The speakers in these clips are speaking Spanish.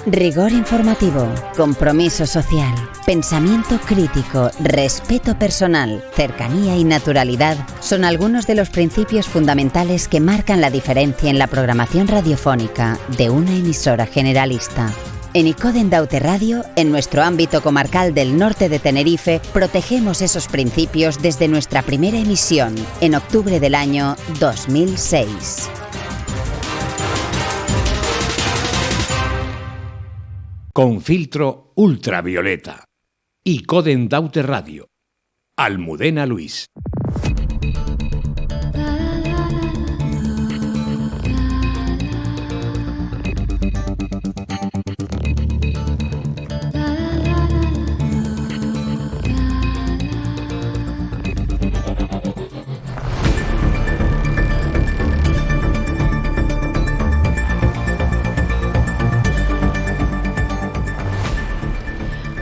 Rigor informativo, compromiso social, pensamiento crítico, respeto personal, cercanía y naturalidad son algunos de los principios fundamentales que marcan la diferencia en la programación radiofónica de una emisora generalista. En Icoden Daute Radio, en nuestro ámbito comarcal del norte de Tenerife, protegemos esos principios desde nuestra primera emisión, en octubre del año 2006. Con filtro ultravioleta. Icoden Daute Radio. Almudena Luis.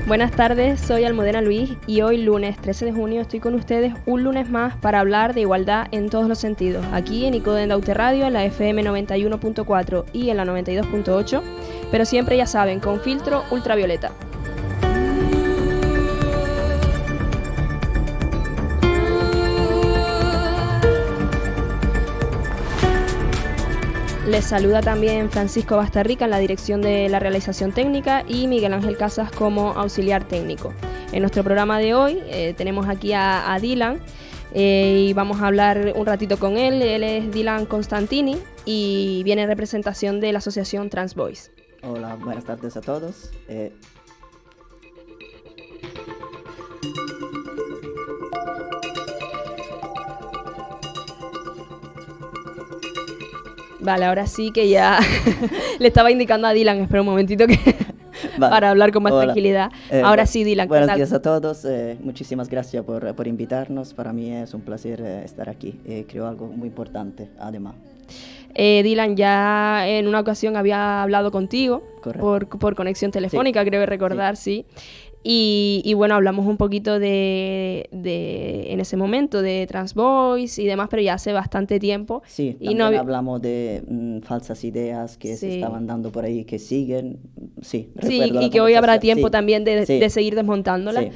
Buenas tardes, soy Almudena Luis y hoy lunes 13 de junio estoy con ustedes un lunes más para hablar de igualdad en todos los sentidos, aquí en Icoden Daute Radio, en la FM 91.4 y en la 92.8, pero siempre ya saben, con filtro ultravioleta. Les saluda también Francisco Bastarrica en la dirección de la realización técnica y Miguel Ángel Casas como auxiliar técnico. En nuestro programa de hoy tenemos aquí a Dylan y vamos a hablar un ratito con él. Él es Dylan Constantini y viene en representación de la asociación Trans Boys. Hola, buenas tardes a todos. Vale, ahora sí que ya le estaba indicando a Dylan, espera un momentito que vale. Para hablar con más tranquilidad. Ahora sí, Dylan. Buenos días a todos, muchísimas gracias por invitarnos, para mí es un placer estar aquí, creo algo muy importante además. Dylan, ya en una ocasión había hablado contigo por conexión telefónica, sí. Creo recordar, sí. Y bueno, hablamos un poquito en ese momento de Trans Boys y demás, pero ya hace bastante tiempo. Sí, y también hablamos de falsas ideas que se estaban dando por ahí, que siguen. Sí, y que hoy habrá tiempo también de seguir desmontándolas. Sí.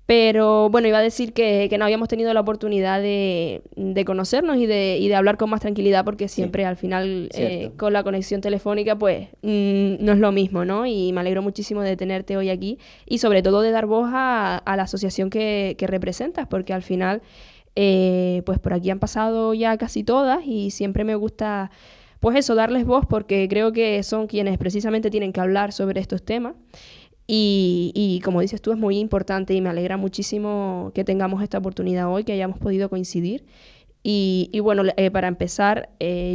Pero bueno, iba a decir que no habíamos tenido la oportunidad de conocernos y de hablar con más tranquilidad, porque siempre al final con la conexión telefónica pues no es lo mismo, ¿no? Y me alegro muchísimo de tenerte hoy aquí y sobre todo de dar voz a la asociación que representas, porque al final pues por aquí han pasado ya casi todas y siempre me gusta pues eso, darles voz, porque creo que son quienes precisamente tienen que hablar sobre estos temas. Y como dices tú, es muy importante y me alegra muchísimo que tengamos esta oportunidad hoy, que hayamos podido coincidir. Y bueno, para empezar,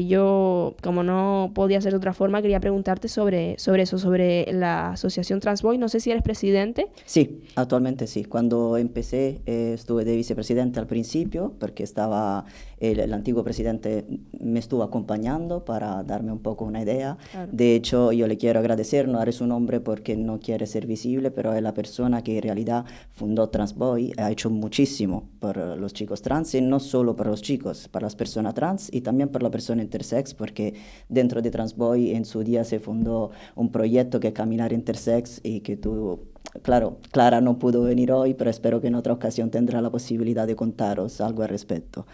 yo, como no podía ser de otra forma, quería preguntarte sobre eso, sobre la asociación Trans Boys. No sé si eres presidente. Sí, actualmente sí. Cuando empecé estuve de vicepresidente al principio, porque estaba el antiguo presidente me estuvo acompañando para darme un poco una idea. Claro. De hecho, yo le quiero agradecer, no haré su nombre porque no quiere ser visible, pero es la persona que en realidad fundó Trans Boy, ha hecho muchísimo por los chicos trans, y no solo para los chicos, para las personas trans y también para la persona intersex, porque dentro de Trans Boy en su día se fundó un proyecto que es Caminar Intersex y que tuvo... Claro, Clara no pudo venir hoy, pero espero que en otra ocasión tendrá la posibilidad de contaros algo al respecto.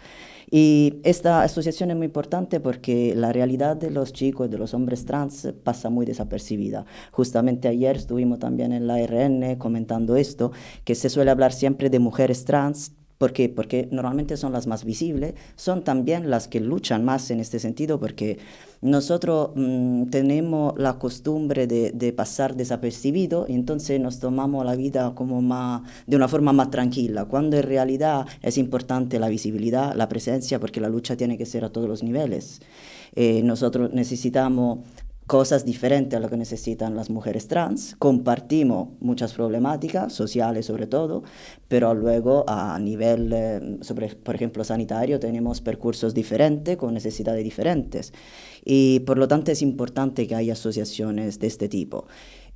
Y esta asociación es muy importante porque la realidad de los chicos, de los hombres trans, pasa muy desapercibida. Justamente ayer estuvimos también en la RN comentando esto, que se suele hablar siempre de mujeres trans. ¿Por qué? Porque normalmente son las más visibles, son también las que luchan más en este sentido, porque nosotros tenemos la costumbre de pasar desapercibido y entonces nos tomamos la vida como de una forma más tranquila, cuando en realidad es importante la visibilidad, la presencia, porque la lucha tiene que ser a todos los niveles. Nosotros necesitamos cosas diferentes a lo que necesitan las mujeres trans, compartimos muchas problemáticas sociales sobre todo, pero luego a nivel, por ejemplo, sanitario, tenemos percursos diferentes con necesidades diferentes y por lo tanto es importante que haya asociaciones de este tipo.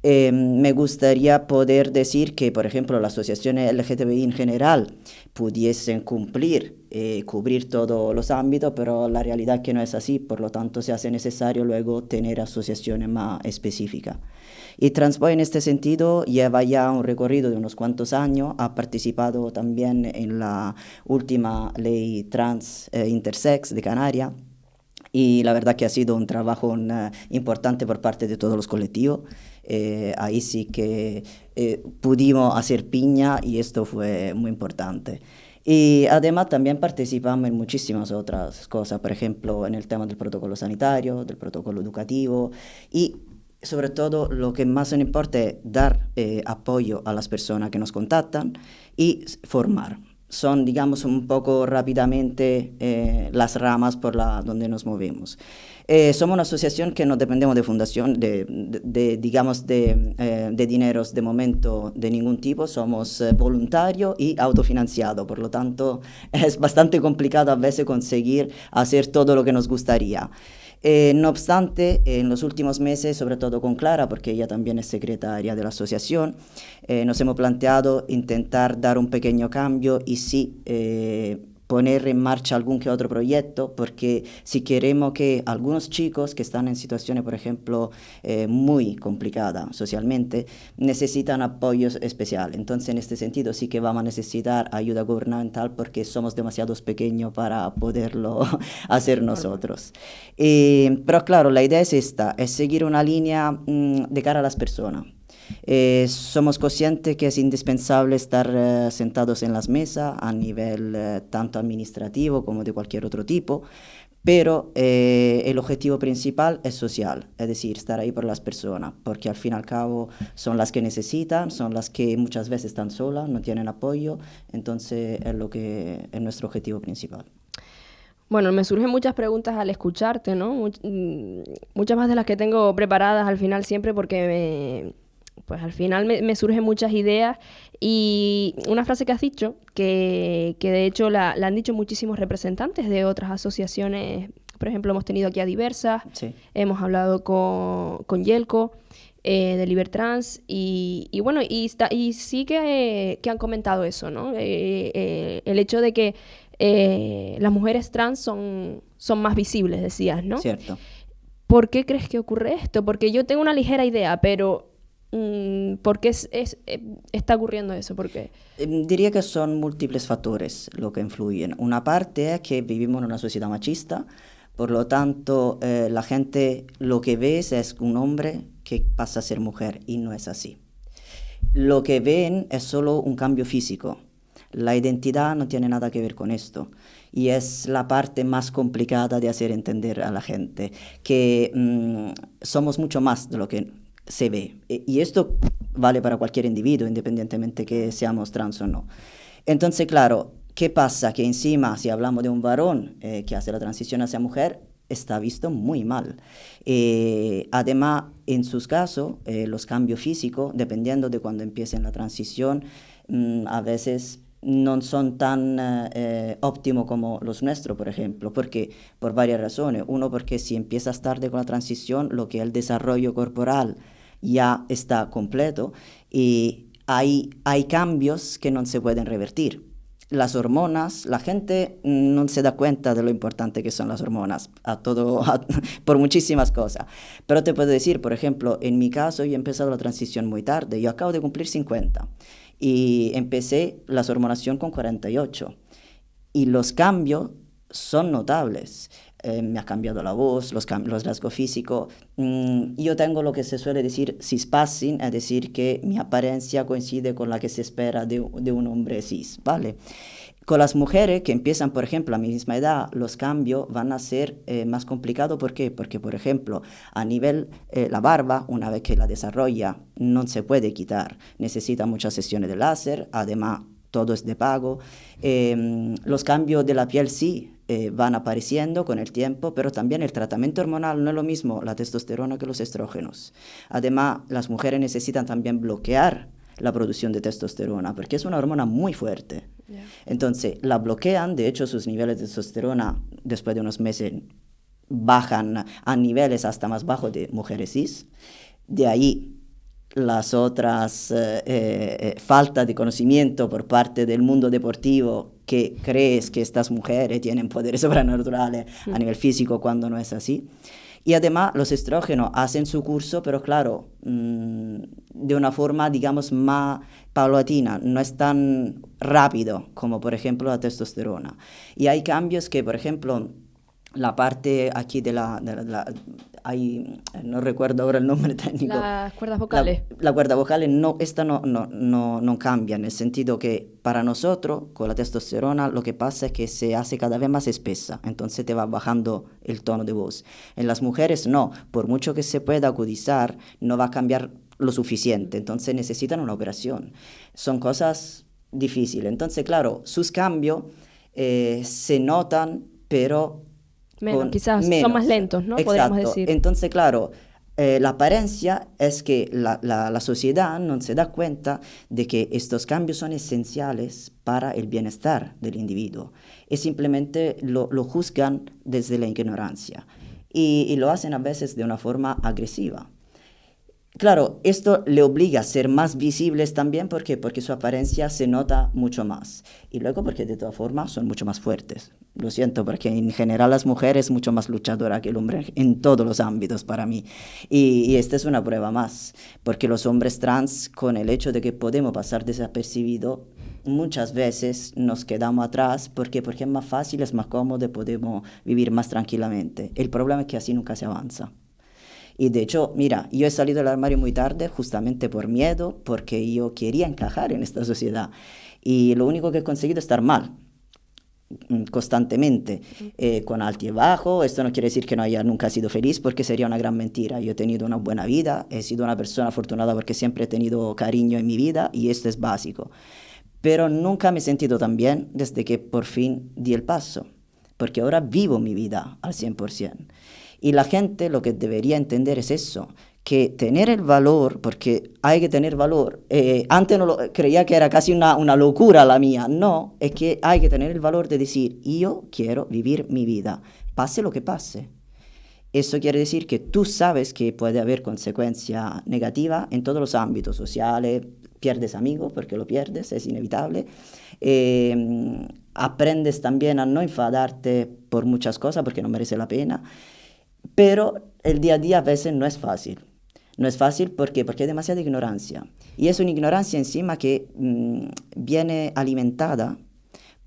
Me gustaría poder decir que, por ejemplo, las asociaciones LGTBI en general pudiesen cubrir todos los ámbitos, pero la realidad es que no es así, por lo tanto se hace necesario luego tener asociaciones más específicas. Y Transboy en este sentido lleva ya un recorrido de unos cuantos años, ha participado también en la última ley trans intersex de Canarias, y la verdad que ha sido un trabajo importante por parte de todos los colectivos. Ahí sí que pudimos hacer piña y esto fue muy importante. Y además también participamos en muchísimas otras cosas, por ejemplo, en el tema del protocolo sanitario, del protocolo educativo, y sobre todo lo que más nos importa es dar apoyo a las personas que nos contactan y formar. Son, digamos, un poco rápidamente las ramas por donde nos movemos. Somos una asociación que no dependemos de fundación, digamos, de dineros de momento de ningún tipo. Somos voluntarios y autofinanciados, por lo tanto es bastante complicado a veces conseguir hacer todo lo que nos gustaría. No obstante, en los últimos meses, sobre todo con Clara, porque ella también es secretaria de la asociación, nos hemos planteado intentar dar un pequeño cambio y sí poner en marcha algún que otro proyecto, porque si queremos que algunos chicos que están en situaciones, por ejemplo, muy complicadas socialmente, necesitan apoyo especial. Entonces, en este sentido, sí que vamos a necesitar ayuda gubernamental porque somos demasiado pequeños para poderlo hacer nosotros. Pero claro, la idea es esta, es seguir una línea de cara a las personas. Somos conscientes que es indispensable estar sentados en las mesas a nivel tanto administrativo como de cualquier otro tipo, pero el objetivo principal es social, es decir, estar ahí por las personas, porque al fin y al cabo son las que necesitan, son las que muchas veces están solas, no tienen apoyo, entonces es lo que es nuestro objetivo principal. Bueno, me surgen muchas preguntas al escucharte, ¿no? Muchas más de las que tengo preparadas al final siempre porque pues al final me surgen muchas ideas y una frase que has dicho, que de hecho la han dicho muchísimos representantes de otras asociaciones, por ejemplo, hemos tenido aquí a Diversas, sí. Hemos hablado con Yelko, de Libertrans y bueno, y sí que han comentado eso, ¿no? El hecho de que las mujeres trans son más visibles, decías, ¿no? Cierto. ¿Por qué crees que ocurre esto? Porque yo tengo una ligera idea, pero ¿por qué está ocurriendo eso? ¿Por qué? Diría que son múltiples factores lo que influyen. Una parte es que vivimos en una sociedad machista, por lo tanto la gente lo que ve es un hombre que pasa a ser mujer y no es así. Lo que ven es solo un cambio físico. La identidad no tiene nada que ver con esto y es la parte más complicada de hacer entender a la gente que somos mucho más de lo que se ve. Y esto vale para cualquier individuo, independientemente que seamos trans o no. Entonces, claro, ¿qué pasa? Que encima, si hablamos de un varón que hace la transición hacia mujer, está visto muy mal. Además, en sus casos, los cambios físicos, dependiendo de cuando empiecen la transición, a veces no son tan óptimos como los nuestros, por ejemplo. Porque por varias razones. Uno, porque si empiezas tarde con la transición, lo que es el desarrollo corporal ya está completo y hay cambios que no se pueden revertir. Las hormonas, la gente no se da cuenta de lo importante que son las hormonas por muchísimas cosas. Pero te puedo decir, por ejemplo, en mi caso yo he empezado la transición muy tarde. Yo acabo de cumplir 50 y empecé la hormonación con 48. Y los cambios son notables. Me ha cambiado la voz, los rasgos físicos. Yo tengo lo que se suele decir cispassing, es decir, que mi apariencia coincide con la que se espera de un hombre cis, ¿vale? Con las mujeres que empiezan, por ejemplo, a mi misma edad, los cambios van a ser más complicados. ¿Por qué? Porque, por ejemplo, a nivel la barba, una vez que la desarrolla, no se puede quitar. Necesita muchas sesiones de láser, además todo es de pago. Los cambios de la piel sí van apareciendo con el tiempo, pero también el tratamiento hormonal no es lo mismo la testosterona que los estrógenos. Además, las mujeres necesitan también bloquear la producción de testosterona, porque es una hormona muy fuerte. Yeah. Entonces, la bloquean, de hecho, sus niveles de testosterona después de unos meses bajan a niveles hasta más bajos de mujeres cis. De ahí las otras falta de conocimiento por parte del mundo deportivo, que crees que estas mujeres tienen poderes sobrenaturales a nivel físico cuando no es así. Y además los estrógenos hacen su curso, pero claro, de una forma, digamos, más paulatina, no es tan rápido como, por ejemplo, la testosterona. Y hay cambios que, por ejemplo, la parte aquí no recuerdo ahora el nombre técnico. Las cuerdas vocales. La cuerda vocales no cambia, en el sentido que para nosotros, con la testosterona, lo que pasa es que se hace cada vez más espesa, entonces te va bajando el tono de voz. En las mujeres no, por mucho que se pueda agudizar, no va a cambiar lo suficiente, entonces necesitan una operación. Son cosas difíciles. Entonces, claro, sus cambios se notan, pero quizás menos. Son más lentos, ¿no? Exacto. Podríamos decir. Entonces, claro, la apariencia es que la sociedad no se da cuenta de que estos cambios son esenciales para el bienestar del individuo y simplemente lo juzgan desde la ignorancia y lo hacen a veces de una forma agresiva. Claro, esto le obliga a ser más visibles también porque su apariencia se nota mucho más. Y luego porque de todas formas son mucho más fuertes. Lo siento, porque en general las mujeres son mucho más luchadoras que el hombre en todos los ámbitos para mí. Y esta es una prueba más, porque los hombres trans, con el hecho de que podemos pasar desapercibidos, muchas veces nos quedamos atrás porque es más fácil, es más cómodo, podemos vivir más tranquilamente. El problema es que así nunca se avanza. Y de hecho, mira, yo he salido del armario muy tarde justamente por miedo, porque yo quería encajar en esta sociedad. Y lo único que he conseguido es estar mal, constantemente, con alto y bajo. Esto no quiere decir que no haya nunca sido feliz, porque sería una gran mentira. Yo he tenido una buena vida, he sido una persona afortunada porque siempre he tenido cariño en mi vida y esto es básico. Pero nunca me he sentido tan bien desde que por fin di el paso, porque ahora vivo mi vida al 100%. Y la gente lo que debería entender es eso, que tener el valor, porque hay que tener valor. Antes creía que era casi una locura la mía. No, es que hay que tener el valor de decir, yo quiero vivir mi vida, pase lo que pase. Eso quiere decir que tú sabes que puede haber consecuencias negativas en todos los ámbitos sociales, pierdes amigos porque lo pierdes, es inevitable. Aprendes también a no enfadarte por muchas cosas porque no merece la pena. Pero el día a día a veces no es fácil. No es fácil porque hay demasiada ignorancia. Y es una ignorancia encima que viene alimentada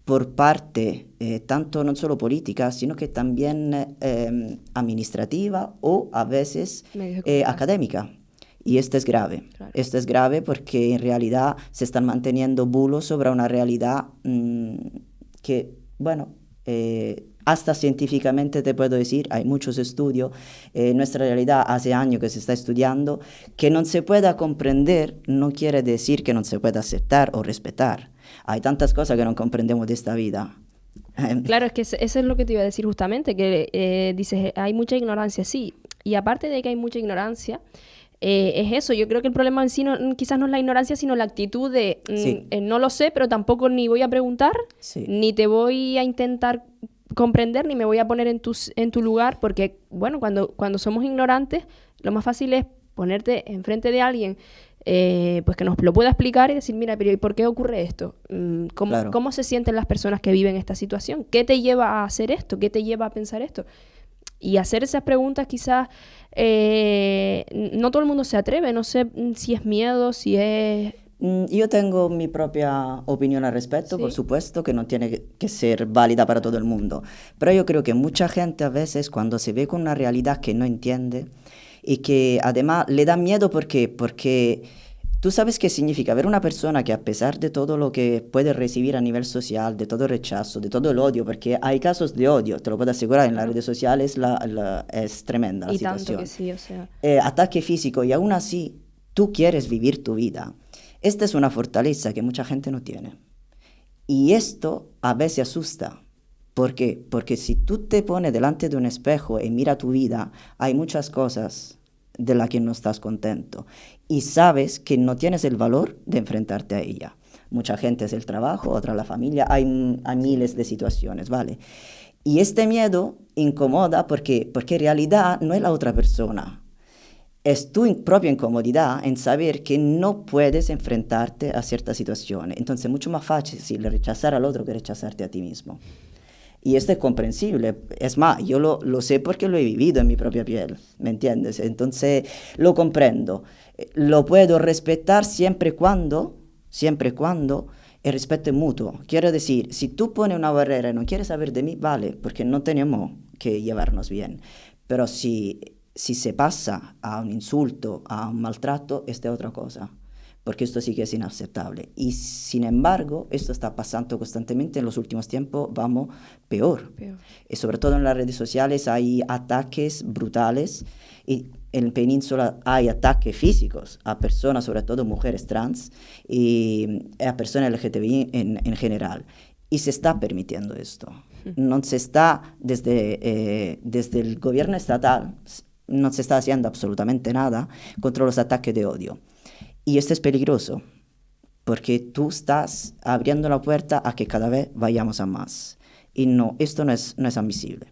por parte tanto no solo política, sino que también administrativa o a veces académica. Y esto es grave. Claro. Esto es grave porque en realidad se están manteniendo bulos sobre una realidad que, bueno, hasta científicamente te puedo decir, hay muchos estudios, nuestra realidad hace años que se está estudiando, que no se pueda comprender no quiere decir que no se pueda aceptar o respetar. Hay tantas cosas que no comprendemos de esta vida. Claro, es que eso es lo que te iba a decir justamente, que dices, hay mucha ignorancia, sí, y aparte de que hay mucha ignorancia, es eso, yo creo que el problema en sí quizás no es la ignorancia, sino la actitud de sí. No lo sé, pero tampoco ni voy a preguntar, sí. ni te voy a intentar comprender, ni me voy a poner en tu lugar, porque, bueno, cuando somos ignorantes, lo más fácil es ponerte enfrente de alguien pues que nos lo pueda explicar y decir, mira, pero ¿y por qué ocurre esto? ¿Cómo se sienten las personas que viven esta situación? ¿Qué te lleva a hacer esto? ¿Qué te lleva a pensar esto? Y hacer esas preguntas quizás no todo el mundo se atreve, no sé si es miedo, si es... Yo tengo mi propia opinión al respecto, ¿Sí? Por supuesto, que no tiene que ser válida para todo el mundo. Pero yo creo que mucha gente a veces cuando se ve con una realidad que no entiende y que además le da miedo porque tú sabes qué significa ver una persona que a pesar de todo lo que puede recibir a nivel social, de todo el rechazo, de todo el odio, porque hay casos de odio, te lo puedo asegurar, en las redes sociales es tremenda la situación. Y tanto que sí, o sea... ataque físico, y aún así tú quieres vivir tu vida. Esta es una fortaleza que mucha gente no tiene. Y esto a veces asusta. ¿Por qué? Porque si tú te pones delante de un espejo y mira tu vida, hay muchas cosas de las que no estás contento. Y sabes que no tienes el valor de enfrentarte a ella. Mucha gente es el trabajo, otra la familia, hay miles de situaciones, ¿vale? Y este miedo incomoda porque en realidad no es la otra persona. es tu propia incomodidad en saber que no puedes enfrentarte a ciertas situaciones. Entonces es mucho más fácil rechazar al otro que rechazarte a ti mismo. Y esto es comprensible. Es más, yo lo sé porque lo he vivido en mi propia piel, ¿me entiendes? Entonces lo comprendo. Lo puedo respetar siempre y cuando el respeto es mutuo. Quiero decir, si tú pones una barrera y no quieres saber de mí, vale, porque no tenemos que llevarnos bien. Pero si se pasa a un insulto, a un maltrato, esta es otra cosa. Porque esto sí que es inaceptable. Y sin embargo, esto está pasando constantemente en los últimos tiempos, vamos peor. Y sobre todo en las redes sociales hay ataques brutales y en Península hay ataques físicos a personas, sobre todo mujeres trans y a personas LGTBI en general. Y se está permitiendo esto. No se está, desde el gobierno estatal, no se está haciendo absolutamente nada contra los ataques de odio. Y esto es peligroso, porque tú estás abriendo la puerta a que cada vez vayamos a más. Y no, esto no es admisible.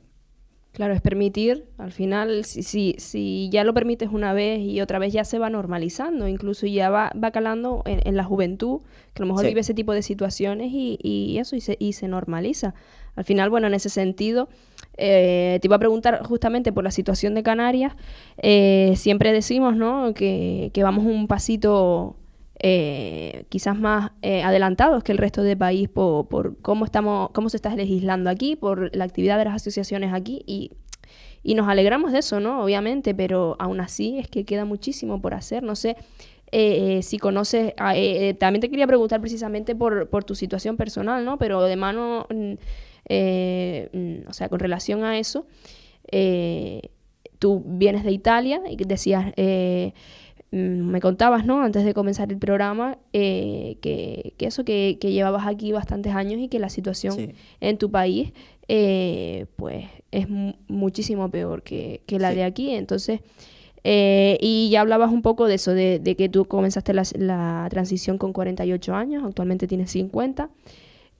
Claro, es permitir, al final, si ya lo permites una vez y otra vez ya se va normalizando, incluso ya va calando en la juventud, que a lo mejor vive ese tipo de situaciones y se normaliza. Al final, bueno, en ese sentido, te iba a preguntar justamente por la situación de Canarias. Siempre decimos, ¿no?, que vamos un pasito quizás más adelantados que el resto del país por cómo se está legislando aquí, por la actividad de las asociaciones aquí y nos alegramos de eso, ¿no? Obviamente, pero aún así es que queda muchísimo por hacer. No sé si conoces, también te quería preguntar precisamente por tu situación personal, ¿no? Pero de mano, o sea, con relación a eso, tú vienes de Italia y decías... me contabas, ¿no?, antes de comenzar el programa, que llevabas aquí bastantes años y que la situación en tu país pues es muchísimo peor que la de aquí. Entonces, y ya hablabas un poco de eso, de que tú comenzaste la transición con 48 años, actualmente tienes 50.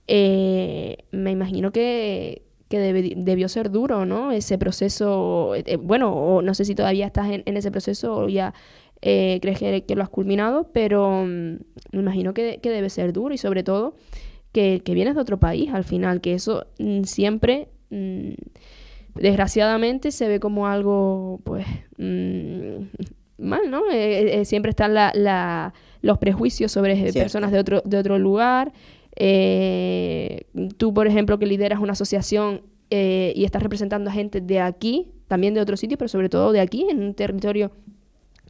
Me imagino que debió ser duro, ¿no?, ese proceso. Bueno, o no sé si todavía estás en ese proceso o ya crees que lo has culminado, pero me imagino que debe ser duro y sobre todo que vienes de otro país al final, que eso siempre, desgraciadamente, se ve como algo, pues, mal, ¿no? Siempre están los prejuicios sobre personas de otro lugar. Tú, por ejemplo, que lideras una asociación y estás representando a gente de aquí, también de otros sitios, pero sobre todo de aquí, en un territorio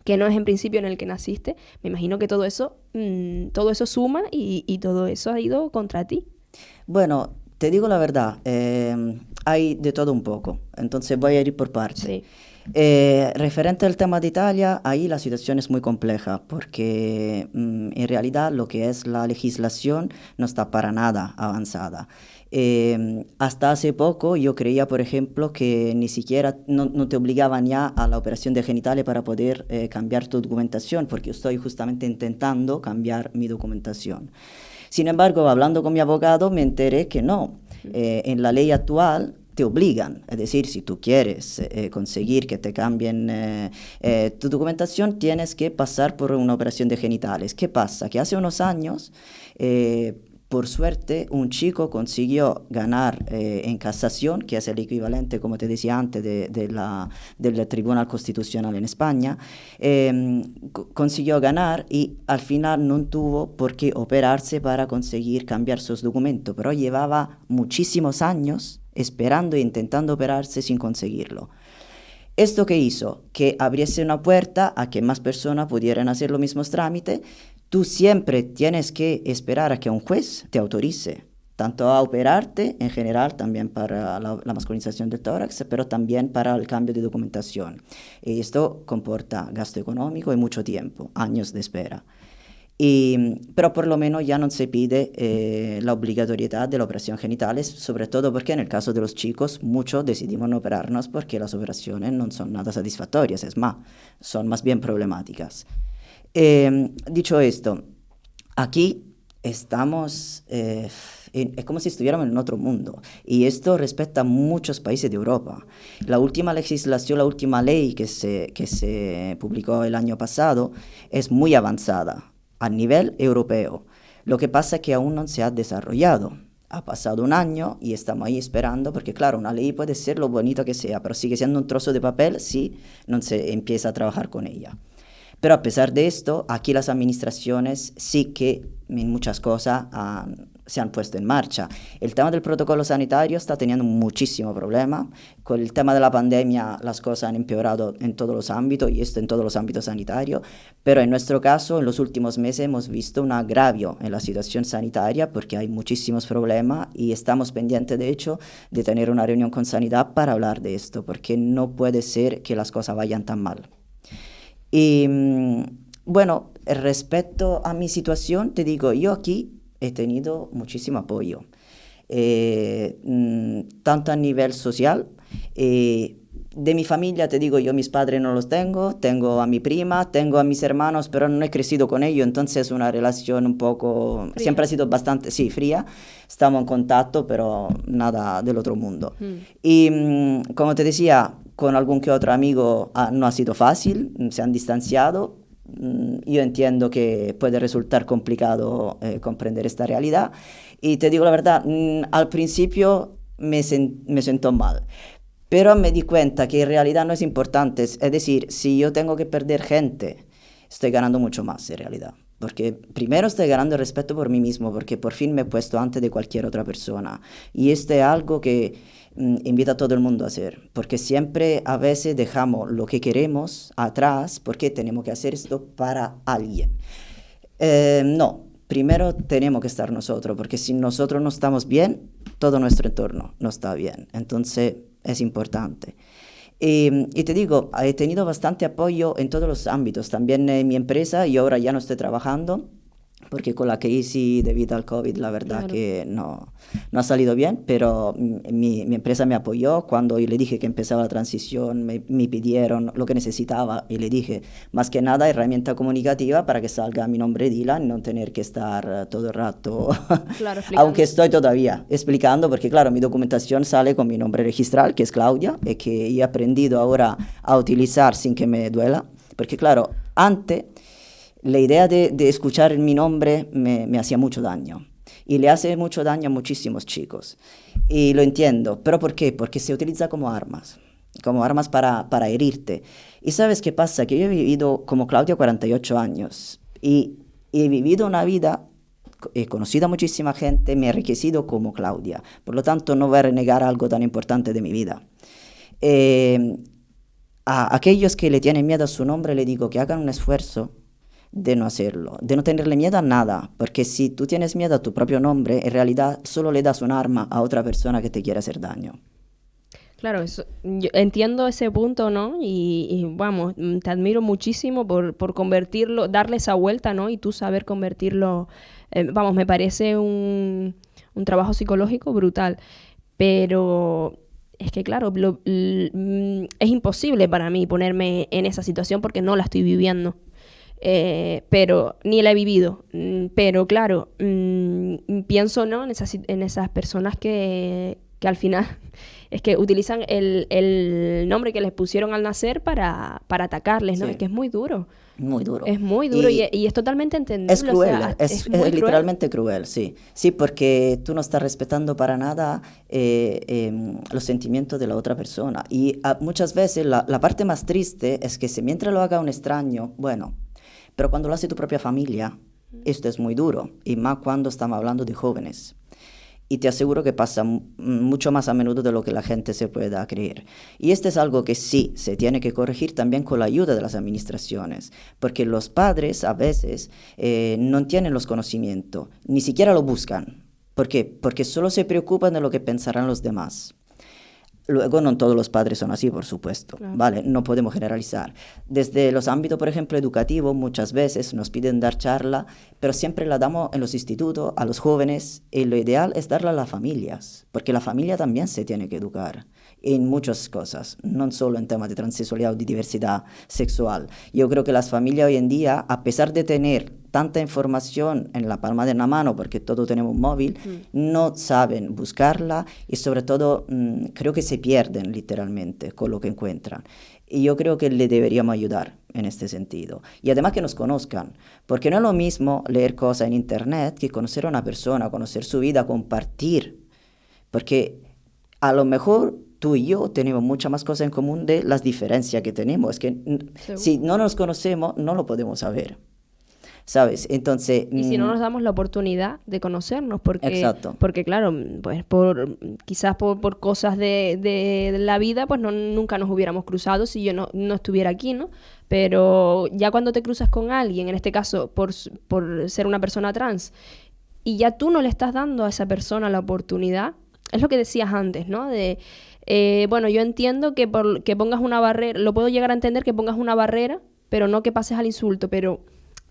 que no es en principio en el que naciste. Me imagino que todo eso suma y todo eso ha ido contra ti. Bueno, te digo la verdad, hay de todo un poco, entonces voy a ir por partes. Sí. Referente al tema de Italia, ahí la situación es muy compleja porque en realidad lo que es la legislación no está para nada avanzada. Hasta hace poco yo creía, por ejemplo, que ni siquiera no te obligaban ya a la operación de genitales para poder cambiar tu documentación, porque yo estoy justamente intentando cambiar mi documentación. Sin embargo, hablando con mi abogado, me enteré que no. En la ley actual te obligan, es decir, si tú quieres conseguir que te cambien tu documentación, tienes que pasar por una operación de genitales. ¿Qué pasa? Que hace unos años, por suerte, un chico consiguió ganar en casación, que es el equivalente, como te decía antes, del Tribunal Constitucional en España. Consiguió ganar y al final no tuvo por qué operarse para conseguir cambiar sus documentos, pero llevaba muchísimos años esperando e intentando operarse sin conseguirlo. ¿Esto qué hizo? Que abriese una puerta a que más personas pudieran hacer los mismos trámites. Tú siempre tienes que esperar a que un juez te autorice, tanto a operarte en general, también para la masculinización del tórax, pero también para el cambio de documentación. Y esto comporta gasto económico y mucho tiempo, años de espera. Pero por lo menos ya no se pide la obligatoriedad de la operación genitales, sobre todo porque en el caso de los chicos muchos decidimos no operarnos porque las operaciones no son nada satisfactorias, es más, son más bien problemáticas. Dicho esto, aquí estamos, es como si estuviéramos en otro mundo. Y esto respecta a muchos países de Europa. La última legislación, la última ley que se publicó el año pasado es muy avanzada a nivel europeo. Lo que pasa es que aún no se ha desarrollado. Ha pasado un año y estamos ahí esperando, porque claro, una ley puede ser lo bonito que sea, pero sigue siendo un trozo de papel si no se empieza a trabajar con ella. Pero a pesar de esto, aquí las administraciones sí que en muchas cosas se han puesto en marcha. El tema del protocolo sanitario está teniendo muchísimo problema. Con el tema de la pandemia las cosas han empeorado en todos los ámbitos, y esto en todos los ámbitos sanitarios. Pero en nuestro caso, en los últimos meses hemos visto un agravio en la situación sanitaria porque hay muchísimos problemas y estamos pendientes, de hecho, de tener una reunión con Sanidad para hablar de esto, porque no puede ser que las cosas vayan tan mal. Y bueno, respecto a mi situación, te digo, yo aquí he tenido muchísimo apoyo, tanto a nivel social, de mi familia, te digo, yo mis padres no los tengo a mi prima, tengo a mis hermanos, pero no he crecido con ellos, entonces una relación un poco, fría. Siempre ha sido bastante, sí, fría, estamos en contacto, pero nada del otro mundo. Y como te decía, con algún que otro amigo no ha sido fácil, se han distanciado. Yo entiendo que puede resultar complicado comprender esta realidad y te digo la verdad, al principio me sentó mal, pero me di cuenta que en realidad no es importante, es decir, si yo tengo que perder gente, estoy ganando mucho más en realidad. Porque primero estoy ganando el respeto por mí mismo, porque por fin me he puesto antes de cualquier otra persona. Y esto es algo que invito a todo el mundo a hacer, porque siempre a veces dejamos lo que queremos atrás, porque tenemos que hacer esto para alguien. No, primero tenemos que estar nosotros, porque si nosotros no estamos bien, todo nuestro entorno no está bien. Entonces es importante. Y te digo, he tenido bastante apoyo en todos los ámbitos, también en mi empresa, y ahora ya no estoy trabajando, porque con la crisis debido al COVID, la verdad claro. Que no ha salido bien, pero mi empresa me apoyó cuando yo le dije que empezaba la transición, me pidieron lo que necesitaba, y le dije, más que nada, herramienta comunicativa para que salga mi nombre Dylan, no tener que estar todo el rato, claro, aunque estoy todavía explicando, porque claro, mi documentación sale con mi nombre registral, que es Claudia, y que he aprendido ahora a utilizar sin que me duela, porque claro, antes la idea de escuchar mi nombre me hacía mucho daño. Y le hace mucho daño a muchísimos chicos. Y lo entiendo. ¿Pero por qué? Porque se utiliza como armas para herirte. ¿Y sabes qué pasa? Que yo he vivido como Claudia 48 años. Y he vivido una vida, he conocido a muchísima gente, me he enriquecido como Claudia. Por lo tanto, no voy a renegar algo tan importante de mi vida. A aquellos que le tienen miedo a su nombre, le digo que hagan un esfuerzo de no hacerlo, de no tenerle miedo a nada, porque si tú tienes miedo a tu propio nombre, en realidad solo le das un arma a otra persona que te quiere hacer daño. Claro, eso, yo entiendo ese punto, ¿no? Y vamos, te admiro muchísimo por convertirlo, darle esa vuelta, ¿no? Y tú saber convertirlo, vamos, me parece un trabajo psicológico brutal, pero es que claro, es imposible para mí ponerme en esa situación porque no la estoy viviendo. Pero ni la he vivido, pero claro, pienso, ¿no? en esas personas que al final es que utilizan el nombre que les pusieron al nacer para atacarles, ¿no? Sí. Es que es muy duro. Muy duro. Es muy duro y es totalmente entendible. Es cruel, o sea, es literalmente cruel, sí. Sí, porque tú no estás respetando para nada los sentimientos de la otra persona. Y muchas veces la parte más triste es que si mientras lo haga un extraño, bueno, pero cuando lo hace tu propia familia, esto es muy duro, y más cuando estamos hablando de jóvenes. Y te aseguro que pasa mucho más a menudo de lo que la gente se pueda creer. Y esto es algo que sí se tiene que corregir también con la ayuda de las administraciones, porque los padres a veces no tienen los conocimientos, ni siquiera lo buscan. ¿Por qué? Porque solo se preocupan de lo que pensarán los demás. Luego, no todos los padres son así, por supuesto, claro. ¿Vale? No podemos generalizar. Desde los ámbitos, por ejemplo, educativos, muchas veces nos piden dar charla, pero siempre la damos en los institutos, a los jóvenes, y lo ideal es darla a las familias, porque la familia también se tiene que educar en muchas cosas, no solo en temas de transexualidad o de diversidad sexual. Yo creo que las familias hoy en día, a pesar de tener tanta información en la palma de la mano, porque todos tenemos un móvil, no saben buscarla y sobre todo creo que se pierden literalmente con lo que encuentran. Y yo creo que le deberíamos ayudar en este sentido. Y además que nos conozcan, porque no es lo mismo leer cosas en internet que conocer a una persona, conocer su vida, compartir. Porque a lo mejor tú y yo tenemos muchas más cosas en común de las diferencias que tenemos. Es que si no nos conocemos, no lo podemos saber. ¿Sabes? Entonces... Y si no nos damos la oportunidad de conocernos, porque, exacto. Porque claro, pues quizás por cosas de la vida, pues nunca nos hubiéramos cruzado si yo no estuviera aquí, ¿no? Pero ya cuando te cruzas con alguien, en este caso por ser una persona trans, y ya tú no le estás dando a esa persona la oportunidad, es lo que decías antes, ¿no? Bueno, yo entiendo que pongas una barrera, lo puedo llegar a entender que pongas una barrera, pero no que pases al insulto, pero...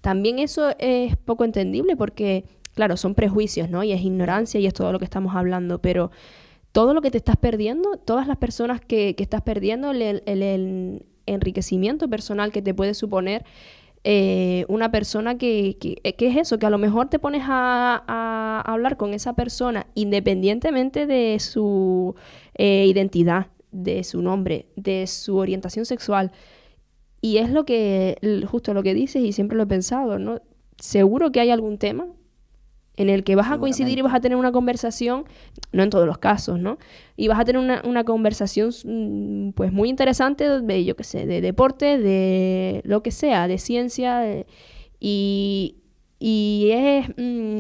También eso es poco entendible porque, claro, son prejuicios, ¿no? Y es ignorancia y es todo lo que estamos hablando, pero todo lo que te estás perdiendo, todas las personas que estás perdiendo, el enriquecimiento personal que te puede suponer una persona que es eso, que a lo mejor te pones a hablar con esa persona independientemente de su identidad, de su nombre, de su orientación sexual. Y es justo lo que dices y siempre lo he pensado, ¿no? Seguro que hay algún tema en el que vas a coincidir y vas a tener una conversación, no en todos los casos, ¿no? Y vas a tener una conversación pues muy interesante de, yo qué sé, de deporte, de lo que sea, de ciencia, y es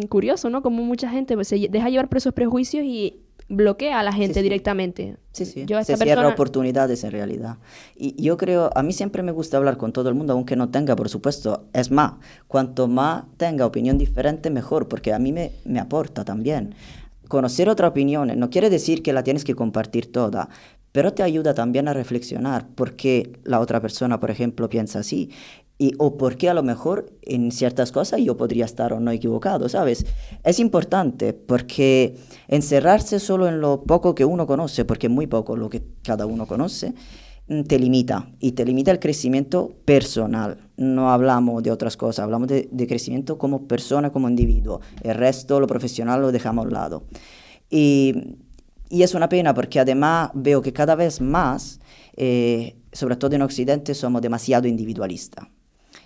curioso, ¿no? Como mucha gente pues, se deja llevar por esos prejuicios y bloquea a la gente directamente. Sí. Se cierra oportunidades en realidad. Y yo creo, a mí siempre me gusta hablar con todo el mundo, aunque no tenga, por supuesto. Es más, cuanto más tenga opinión diferente, mejor, porque a mí me aporta también. Conocer otra opinión no quiere decir que la tienes que compartir toda, pero te ayuda también a reflexionar por qué la otra persona, por ejemplo, piensa así. O por qué a lo mejor en ciertas cosas yo podría estar o no equivocado, ¿sabes? Es importante porque encerrarse solo en lo poco que uno conoce, porque es muy poco lo que cada uno conoce, te limita. Y te limita el crecimiento personal. No hablamos de otras cosas, hablamos de crecimiento como persona, como individuo. El resto, lo profesional, lo dejamos a un lado. Y es una pena porque además veo que cada vez más, sobre todo en Occidente, somos demasiado individualistas.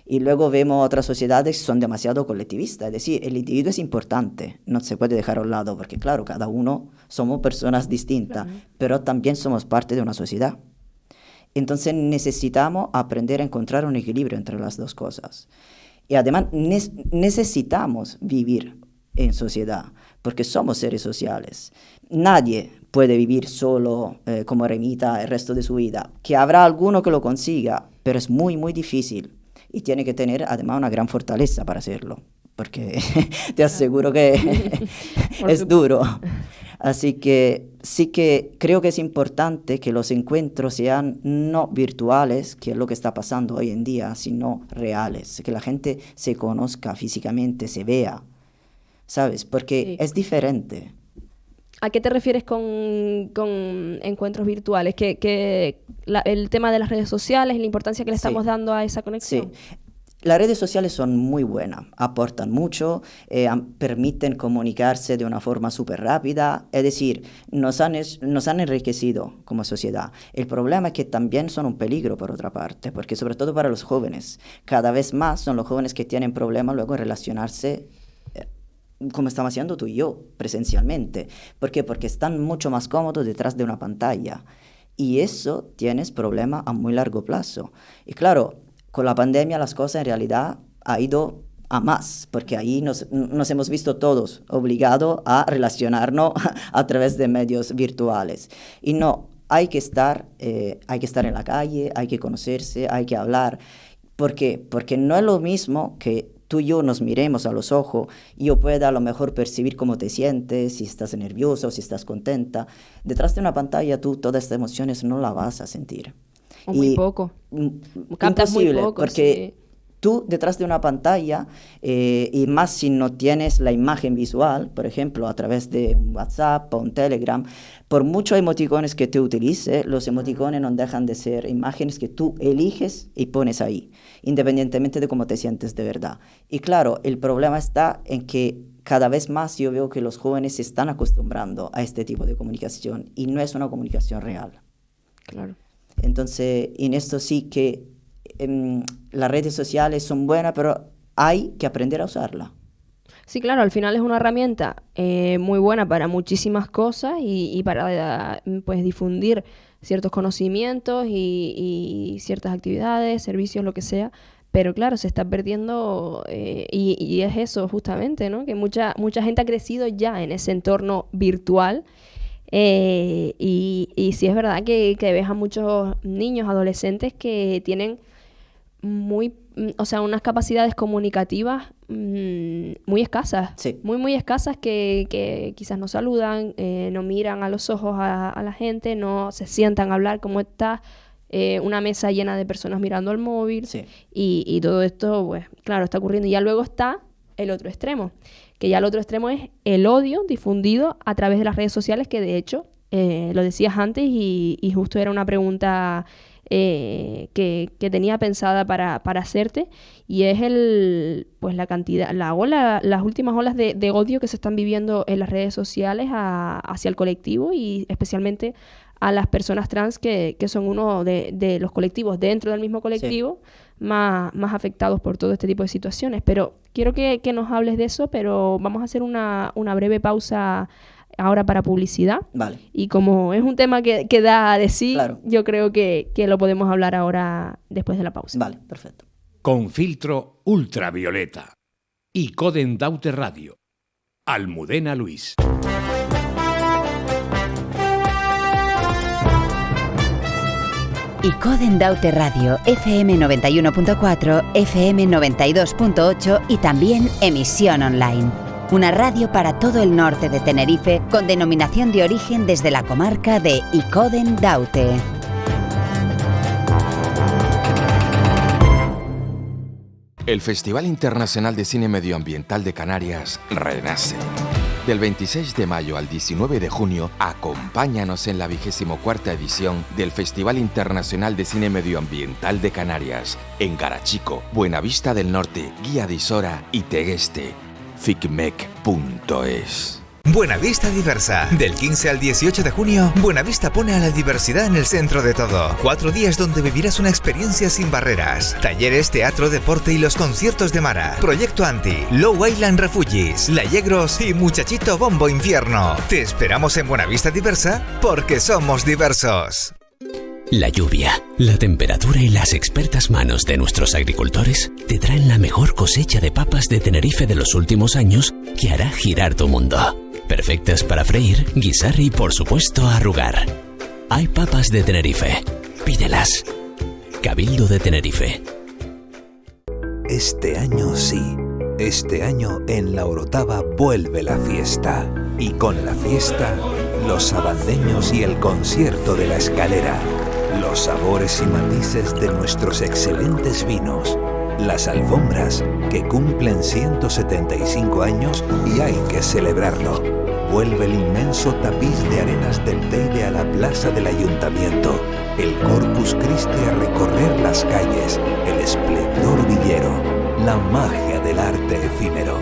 Y luego vemos otras sociedades que son demasiado colectivistas. Es decir, el individuo es importante, no se puede dejar a un lado, porque claro, cada uno somos personas distintas, pero también somos parte de una sociedad. Entonces necesitamos aprender a encontrar un equilibrio entre las dos cosas. Y además necesitamos vivir en sociedad, porque somos seres sociales. Nadie puede vivir solo como eremita el resto de su vida. Que habrá alguno que lo consiga, pero es muy, muy difícil. Y tiene que tener además una gran fortaleza para hacerlo, porque te aseguro que es duro. Así que sí que creo que es importante que los encuentros sean no virtuales, que es lo que está pasando hoy en día, sino reales, que la gente se conozca físicamente, se vea, ¿sabes? Porque es diferente. ¿A qué te refieres con encuentros virtuales? ¿Que el tema de las redes sociales, la importancia que le estamos dando a esa conexión? Sí. Las redes sociales son muy buenas, aportan mucho, permiten comunicarse de una forma súper rápida, es decir, nos han enriquecido como sociedad. El problema es que también son un peligro por otra parte, porque sobre todo para los jóvenes, cada vez más son los jóvenes que tienen problemas luego en relacionarse como estamos haciendo tú y yo, presencialmente. ¿Por qué? Porque están mucho más cómodos detrás de una pantalla. Y eso tienes problemas a muy largo plazo. Y claro, con la pandemia las cosas en realidad ha ido a más, porque ahí nos hemos visto todos obligados a relacionarnos a través de medios virtuales. Y no, hay que estar en la calle, hay que conocerse, hay que hablar. ¿Por qué? Porque no es lo mismo que tú y yo nos miremos a los ojos y yo pueda a lo mejor percibir cómo te sientes, si estás nerviosa o si estás contenta. Detrás de una pantalla tú todas estas emociones no las vas a sentir. O muy poco. Captas muy poco, porque tú detrás de una pantalla, y más si no tienes la imagen visual, por ejemplo, a través de un WhatsApp o un Telegram, por muchos emoticones que tú utilices, los emoticones no dejan de ser imágenes que tú eliges y pones ahí, independientemente de cómo te sientes de verdad. Y claro, el problema está en que cada vez más yo veo que los jóvenes se están acostumbrando a este tipo de comunicación y no es una comunicación real. Claro. Entonces, en esto sí que las redes sociales son buenas, pero hay que aprender a usarlas. Sí, claro, al final es una herramienta muy buena para muchísimas cosas y para pues difundir ciertos conocimientos y ciertas actividades, servicios, lo que sea. Pero claro, se está perdiendo y es eso justamente, ¿no? Que mucha gente ha crecido ya en ese entorno virtual. Y sí es verdad que ves a muchos niños, adolescentes que tienen unas capacidades comunicativas muy escasas, sí. muy escasas que quizás no saludan, no miran a los ojos a la gente, no se sientan a hablar como está, una mesa llena de personas mirando al móvil, sí. y todo esto, pues claro, está ocurriendo. Y ya luego está el otro extremo, que ya el otro extremo es el odio difundido a través de las redes sociales, que de hecho, lo decías antes y justo era una pregunta que tenía pensada para hacerte, y es la cantidad, las últimas olas de odio que se están viviendo en las redes sociales hacia el colectivo y especialmente a las personas trans que son uno de los colectivos dentro del mismo colectivo, sí, más afectados por todo este tipo de situaciones. Pero quiero que nos hables de eso, pero vamos a hacer una breve pausa ahora para publicidad. Vale. Y como es un tema que da de sí, claro, yo creo que lo podemos hablar ahora después de la pausa. Vale, perfecto. Con filtro ultravioleta. Y Coden Daute Radio. Almudena Luis. ICODEN Daute Radio, FM 91.4, FM 92.8 y también emisión online. Una radio para todo el norte de Tenerife con denominación de origen desde la comarca de ICODEN Daute. El Festival Internacional de Cine Medioambiental de Canarias renace. Del 26 de mayo al 19 de junio, acompáñanos en la 24ª edición del Festival Internacional de Cine Medioambiental de Canarias, en Garachico, Buenavista del Norte, Guía de Isora y Tegueste. ficmec.es. Buenavista Diversa. Del 15 al 18 de junio, Buenavista pone a la diversidad en el centro de todo. 4 días donde vivirás una experiencia sin barreras. Talleres, teatro, deporte y los conciertos de Mara. Proyecto Anti, Low Island Refugees, La Yegros y Muchachito Bombo Infierno. Te esperamos en Buenavista Diversa porque somos diversos. La lluvia, la temperatura y las expertas manos de nuestros agricultores te traen la mejor cosecha de papas de Tenerife de los últimos años que hará girar tu mundo. Perfectas para freír, guisar y, por supuesto, arrugar. Hay papas de Tenerife. Pídelas. Cabildo de Tenerife. Este año sí. Este año en La Orotava vuelve la fiesta. Y con la fiesta, los sabandeños y el concierto de La Escalera. Los sabores y matices de nuestros excelentes vinos. Las alfombras que cumplen 175 años y hay que celebrarlo. Vuelve el inmenso tapiz de arenas del Teide a la plaza del Ayuntamiento. El Corpus Christi a recorrer las calles. El esplendor villero. La magia del arte efímero.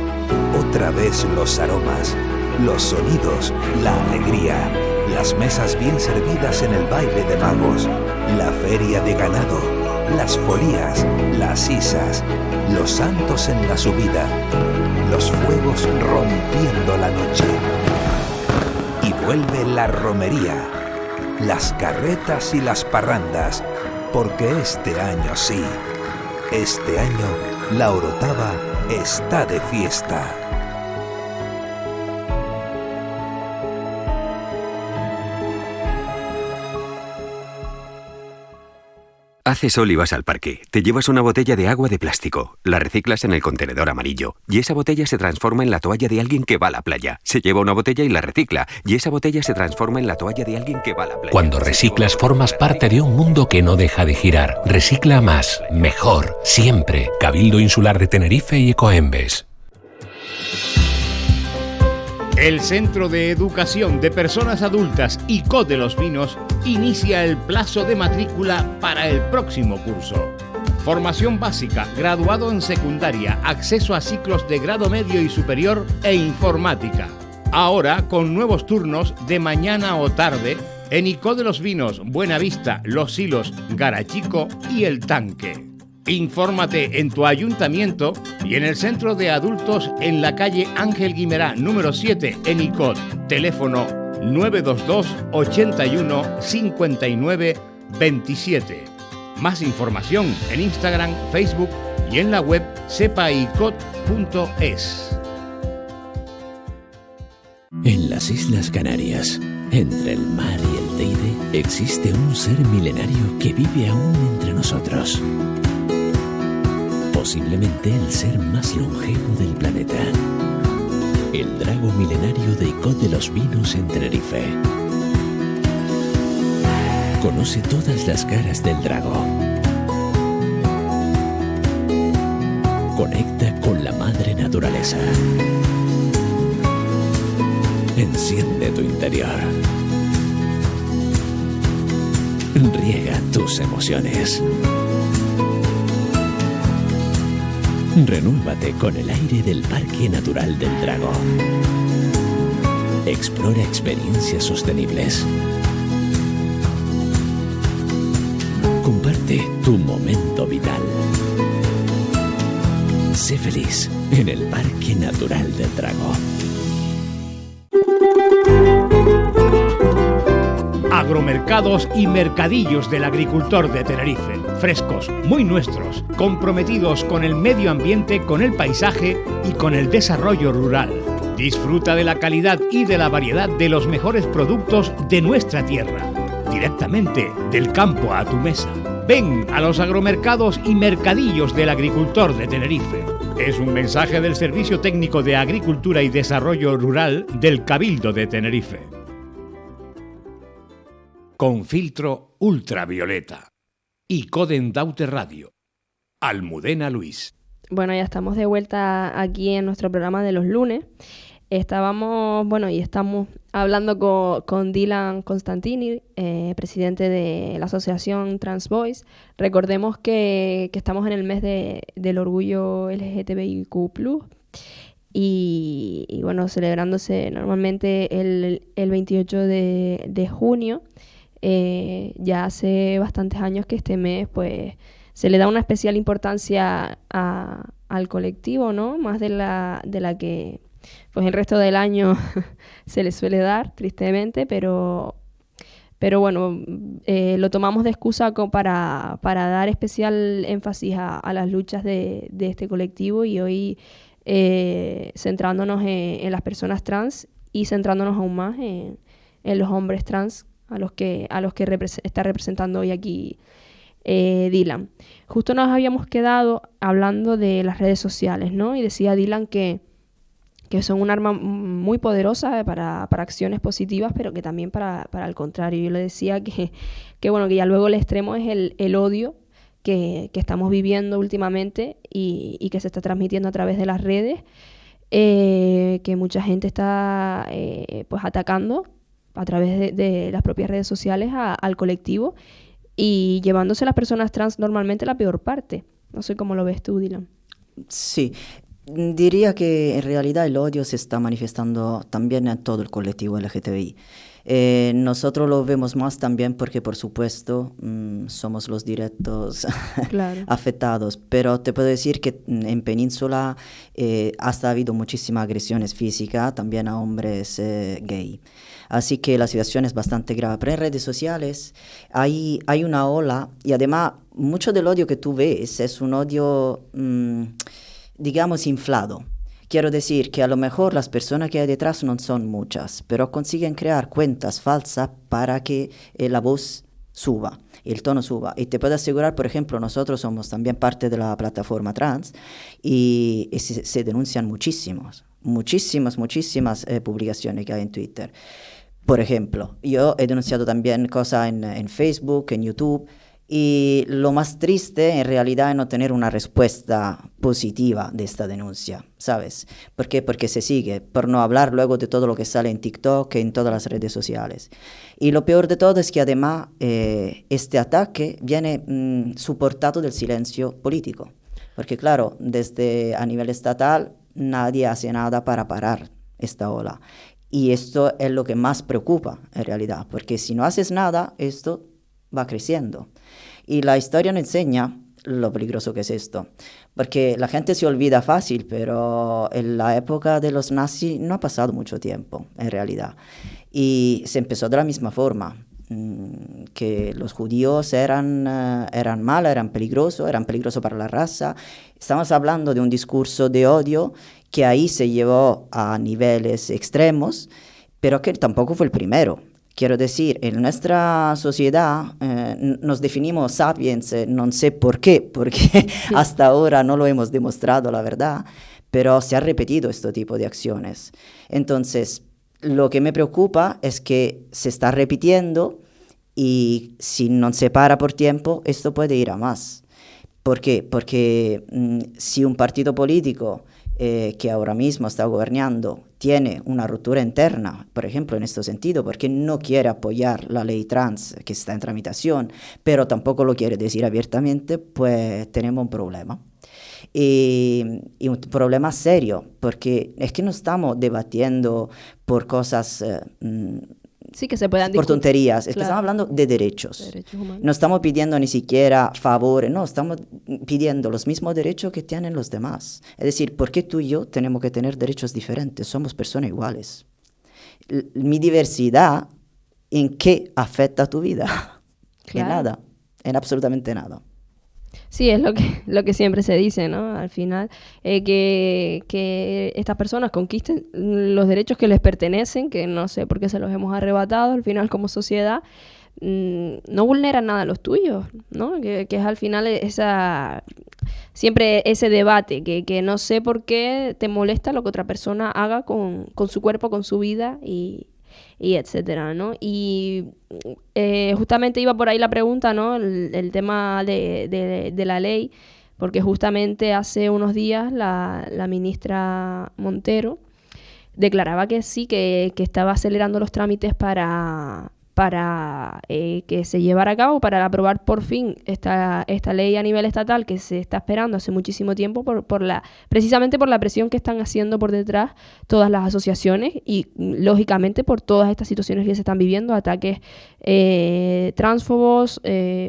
Otra vez los aromas. Los sonidos. La alegría. Las mesas bien servidas en el baile de magos. La feria de ganado. Las folías, las isas, los santos en la subida, los fuegos rompiendo la noche. Y vuelve la romería, las carretas y las parrandas, porque este año sí, este año La Orotava está de fiesta. Hace sol y vas al parque. Te llevas una botella de agua de plástico, la reciclas en el contenedor amarillo y esa botella se transforma en la toalla de alguien que va a la playa. Se lleva una botella y la recicla y esa botella se transforma en la toalla de alguien que va a la playa. Cuando reciclas formas parte de un mundo que no deja de girar. Recicla más, mejor, siempre. Cabildo Insular de Tenerife y Ecoembes. El Centro de Educación de Personas Adultas ICO de Los Vinos inicia el plazo de matrícula para el próximo curso. Formación básica, graduado en secundaria, acceso a ciclos de grado medio y superior e informática. Ahora con nuevos turnos de mañana o tarde en ICO de Los Vinos, Buenavista, Los Silos, Garachico y El Tanque. Infórmate en tu ayuntamiento y en el centro de adultos en la calle Ángel Guimerá, número 7, en ICOT. Teléfono 922 81 59 27. Más información en Instagram, Facebook y en la web sepaicot.es. En las Islas Canarias, entre el mar y el Teide, existe un ser milenario que vive aún entre nosotros. Posiblemente el ser más longevo del planeta. El drago milenario de ICO de Los Vinos en Tenerife. Conoce todas las caras del drago. Conecta con la madre naturaleza. Enciende tu interior. Riega tus emociones. Renúvate con el aire del Parque Natural del Drago. Explora experiencias sostenibles. Comparte tu momento vital. Sé feliz en el Parque Natural del Drago. Agromercados y mercadillos del agricultor de Tenerife. Frescos, muy nuestros, comprometidos con el medio ambiente, con el paisaje y con el desarrollo rural. Disfruta de la calidad y de la variedad de los mejores productos de nuestra tierra, directamente del campo a tu mesa. Ven a los agromercados y mercadillos del agricultor de Tenerife. Es un mensaje del Servicio Técnico de Agricultura y Desarrollo Rural del Cabildo de Tenerife. Con filtro ultravioleta. Y Coden Daute Radio. Almudena Luis. Bueno, ya estamos de vuelta aquí en nuestro programa de los lunes. Estamos hablando con Dylan Constantini, presidente de la asociación Trans Boys. Recordemos que estamos en el mes del orgullo LGTBIQ+, y bueno, celebrándose normalmente el 28 de junio. Ya hace bastantes años que este mes pues se le da una especial importancia al colectivo, ¿no? Más de la que pues el resto del año se le suele dar, tristemente, pero bueno, lo tomamos de excusa para dar especial énfasis a las luchas de este colectivo, y hoy centrándonos en las personas trans y centrándonos aún más en los hombres trans, a los que está representando hoy aquí Dylan. Justo nos habíamos quedado hablando de las redes sociales, ¿no? Y decía Dylan que son un arma muy poderosa para acciones positivas, pero que también para el contrario. Yo le decía que ya luego el extremo es el odio que estamos viviendo últimamente y que se está transmitiendo a través de las redes, que mucha gente está pues atacando a través de las propias redes sociales al colectivo, y llevándose a las personas trans normalmente la peor parte. No sé cómo lo ves tú, Dylan. Sí, diría que en realidad el odio se está manifestando también en todo el colectivo LGTBI. Nosotros lo vemos más también porque, por supuesto, somos los directos claro. afectados, pero te puedo decir que en Península hasta ha habido muchísimas agresiones físicas también a hombres gay. Así que la situación es bastante grave. Pero en redes sociales hay una ola, y además mucho del odio que tú ves es un odio, digamos, inflado. Quiero decir que a lo mejor las personas que hay detrás no son muchas, pero consiguen crear cuentas falsas para que la voz suba, el tono suba. Y te puedo asegurar, por ejemplo, nosotros somos también parte de la plataforma trans y se denuncian muchísimas publicaciones que hay en Twitter. Por ejemplo, yo he denunciado también cosas en Facebook, en YouTube, y lo más triste en realidad es no tener una respuesta positiva de esta denuncia, ¿sabes? ¿Por qué? Porque se sigue, por no hablar luego de todo lo que sale en TikTok, en todas las redes sociales. Y lo peor de todo es que además este ataque viene soportado del silencio político. Porque claro, desde a nivel estatal nadie hace nada para parar esta ola. Y esto es lo que más preocupa en realidad, porque si no haces nada, esto va creciendo. Y la historia nos enseña lo peligroso que es esto, porque la gente se olvida fácil, pero en la época de los nazis no ha pasado mucho tiempo, en realidad. Y se empezó de la misma forma, que los judíos eran malos, eran peligrosos para la raza. Estamos hablando de un discurso de odio que ahí se llevó a niveles extremos, pero que tampoco fue el primero. Quiero decir, en nuestra sociedad nos definimos sapiens, no sé por qué, porque hasta ahora no lo hemos demostrado, la verdad, pero se ha repetido este tipo de acciones. Entonces, lo que me preocupa es que se está repitiendo y si no se para por tiempo, esto puede ir a más. ¿Por qué? Porque si un partido político que ahora mismo está gobernando tiene una ruptura interna, por ejemplo, en este sentido, porque no quiere apoyar la ley trans que está en tramitación, pero tampoco lo quiere decir abiertamente, pues tenemos un problema. Y un problema serio, porque es que no estamos debatiendo por cosas... sí, que se puedan por tonterías, es que estamos hablando de derechos humanos. No estamos pidiendo ni siquiera favores, no, estamos pidiendo los mismos derechos que tienen los demás. Es decir, ¿por qué tú y yo tenemos que tener derechos diferentes? Somos personas iguales. Mi diversidad, ¿en qué afecta a tu vida? En nada, en absolutamente nada. Sí, es lo que siempre se dice, ¿no? Al final, que estas personas conquisten los derechos que les pertenecen, que no sé por qué se los hemos arrebatado, al final como sociedad, no vulneran nada a los tuyos, ¿no? Que es al final siempre ese debate, que no sé por qué te molesta lo que otra persona haga con su cuerpo, con su vida y etcétera, ¿no? Y justamente iba por ahí la pregunta, ¿no? El tema de la ley, porque justamente hace unos días la ministra Montero declaraba que sí, que estaba acelerando los trámites para que se llevara a cabo, para aprobar por fin esta ley a nivel estatal que se está esperando hace muchísimo tiempo precisamente por la presión que están haciendo por detrás todas las asociaciones y lógicamente por todas estas situaciones que se están viviendo, ataques transfobos,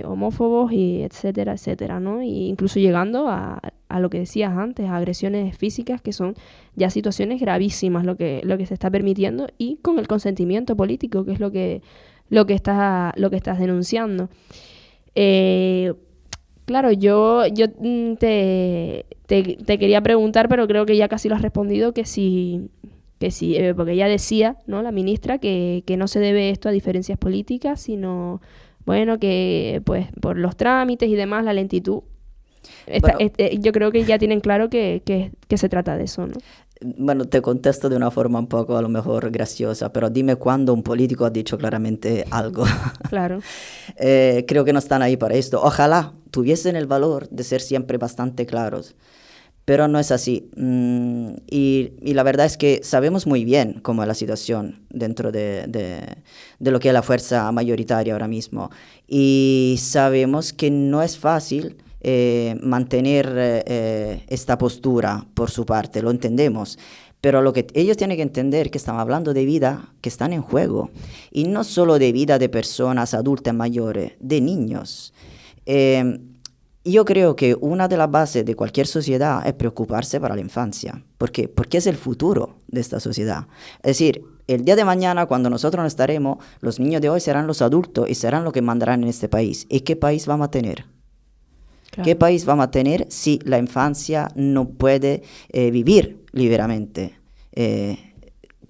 homófobos y etcétera, etcétera, ¿no? Y incluso llegando a lo que decías antes, a agresiones físicas, que son ya situaciones gravísimas lo que se está permitiendo y con el consentimiento político, que es lo que estás denunciando. Claro, yo te quería preguntar, pero creo que ya casi lo has respondido, que sí, porque ella decía, ¿no? La ministra, que no se debe esto a diferencias políticas, sino, bueno, que pues por los trámites y demás, la lentitud. Yo creo que ya tienen claro que se trata de eso, ¿no? Bueno, te contesto de una forma un poco a lo mejor graciosa, pero dime cuándo un político ha dicho claramente algo. Claro. Creo que no están ahí para esto. Ojalá tuviesen el valor de ser siempre bastante claros, pero no es así. Y la verdad es que sabemos muy bien cómo es la situación dentro de lo que es la fuerza mayoritaria ahora mismo. Y sabemos que no es fácil mantener esta postura por su parte, lo entendemos, pero lo que ellos tienen que entender es que estamos hablando de vida que están en juego, y no solo de vida de personas adultas mayores, de niños. Yo creo que una de las bases de cualquier sociedad es preocuparse para la infancia. ¿Por qué? Porque es el futuro de esta sociedad. Es decir, el día de mañana, cuando nosotros no estaremos, los niños de hoy serán los adultos y serán los que mandarán en este país. ¿Y qué país vamos a tener? Claro. ¿Qué país vamos a tener si la infancia no puede vivir libremente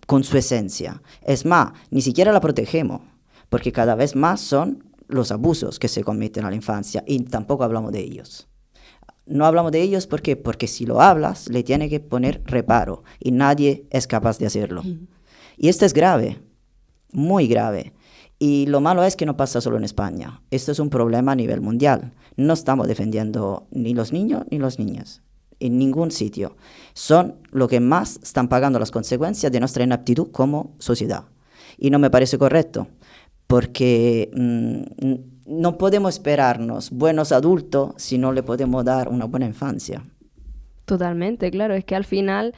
con su esencia? Es más, ni siquiera la protegemos, porque cada vez más son los abusos que se cometen a la infancia y tampoco hablamos de ellos. No hablamos de ellos porque si lo hablas, le tiene que poner reparo y nadie es capaz de hacerlo. Y esto es grave, muy grave. Y lo malo es que no pasa solo en España. Esto es un problema a nivel mundial. No estamos defendiendo ni los niños ni las niñas en ningún sitio. Son lo que más están pagando las consecuencias de nuestra inaptitud como sociedad. Y no me parece correcto, porque no podemos esperarnos buenos adultos si no le podemos dar una buena infancia. Totalmente, claro. Es que al final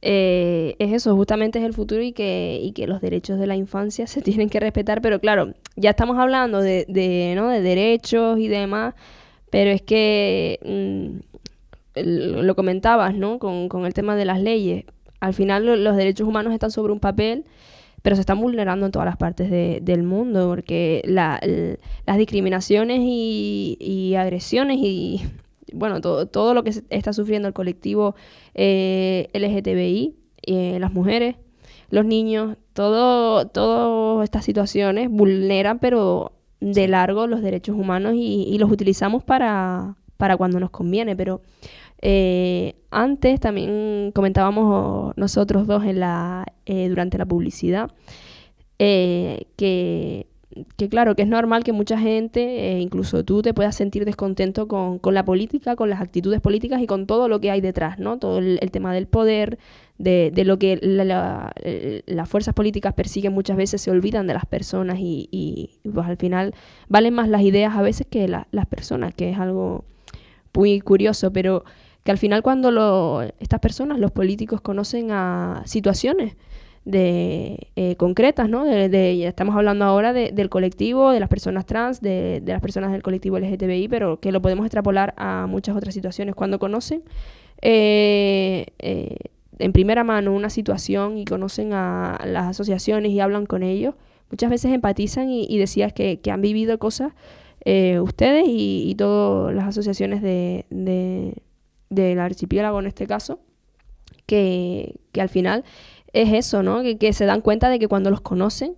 es eso, justamente es el futuro y que los derechos de la infancia se tienen que respetar. Pero claro, ya estamos hablando de derechos y demás, pero es que lo comentabas, ¿no? Con el tema de las leyes. Al final los derechos humanos están sobre un papel, pero se están vulnerando en todas las partes del mundo, porque las discriminaciones y agresiones y, bueno, todo lo que está sufriendo el colectivo LGTBI, las mujeres, los niños, todas estas situaciones vulneran, pero de largo, los derechos humanos y los utilizamos para cuando nos conviene, pero antes también comentábamos nosotros dos durante la publicidad que claro, que es normal que mucha gente, incluso tú, te puedas sentir descontento con la política, con las actitudes políticas y con todo lo que hay detrás, ¿no? Todo el tema del poder, de lo que las fuerzas políticas persiguen, muchas veces se olvidan de las personas y pues al final valen más las ideas a veces que las personas, que es algo muy curioso, pero que al final cuando estas personas, los políticos, conocen a situaciones concretas, ¿no? Estamos hablando ahora del colectivo, de las personas trans, de las personas del colectivo LGTBI, pero que lo podemos extrapolar a muchas otras situaciones. Cuando conocen en primera mano una situación y conocen a las asociaciones y hablan con ellos, muchas veces empatizan y decías que han vivido cosas ustedes y todas las asociaciones del archipiélago en este caso, que al final es eso, ¿no? Que se dan cuenta de que cuando los conocen,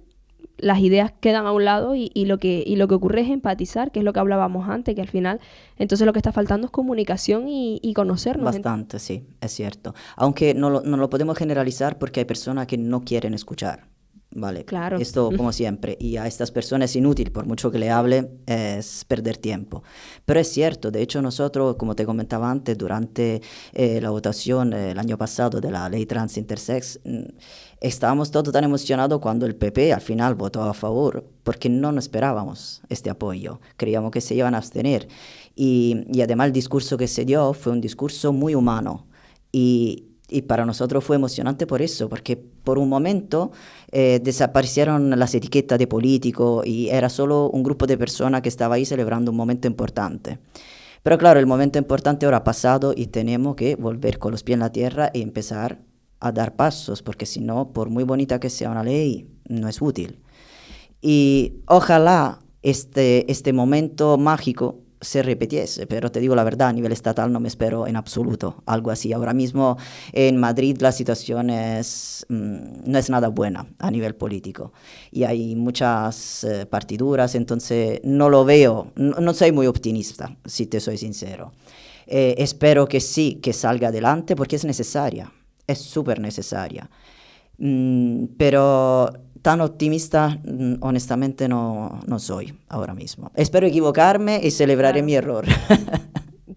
las ideas quedan a un lado y lo que ocurre es empatizar, que es lo que hablábamos antes, que al final, entonces lo que está faltando es comunicación y conocernos. Bastante, sí, es cierto. Aunque no lo podemos generalizar porque hay personas que no quieren escuchar. Vale, claro. Esto como siempre, y a estas personas es inútil, por mucho que le hable, es perder tiempo. Pero es cierto, de hecho nosotros, como te comentaba antes, durante la votación el año pasado de la ley trans intersex, estábamos todos tan emocionados cuando el PP al final votó a favor, porque no nos esperábamos este apoyo, creíamos que se iban a abstener. Y además el discurso que se dio fue un discurso muy humano, y para nosotros fue emocionante por eso, porque por un momento desaparecieron las etiquetas de político y era solo un grupo de personas que estaba ahí celebrando un momento importante. Pero claro, el momento importante ahora ha pasado y tenemos que volver con los pies en la tierra y empezar a dar pasos, porque si no, por muy bonita que sea una ley, no es útil. Y ojalá este momento mágico se repitiese, pero te digo la verdad, a nivel estatal no me espero en absoluto algo así. Ahora mismo en Madrid la situación no es nada buena a nivel político y hay muchas partiduras, entonces no lo veo, no soy muy optimista, si te soy sincero. Espero que sí, que salga adelante porque es necesaria, es súper necesaria, pero tan optimista, honestamente, no soy ahora mismo. Espero equivocarme y celebraré mi error.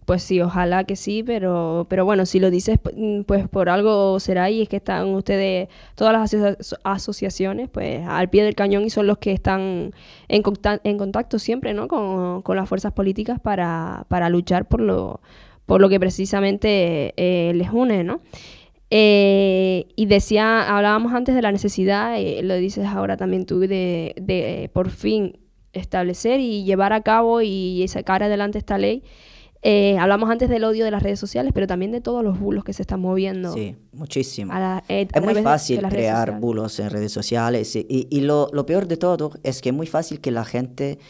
Pues sí, ojalá que sí, pero bueno, si lo dices, pues por algo será, y es que están ustedes, todas las asociaciones, pues al pie del cañón y son los que están en contacto siempre, ¿no? Con las fuerzas políticas para luchar por lo que precisamente les une, ¿no? Y hablábamos antes de la necesidad, lo dices ahora también tú, de por fin establecer y llevar a cabo y sacar adelante esta ley. Hablamos antes del odio de las redes sociales, pero también de todos los bulos que se están moviendo. Sí, muchísimo. Es muy fácil crear bulos en redes sociales y lo peor de todo es que es muy fácil que la gente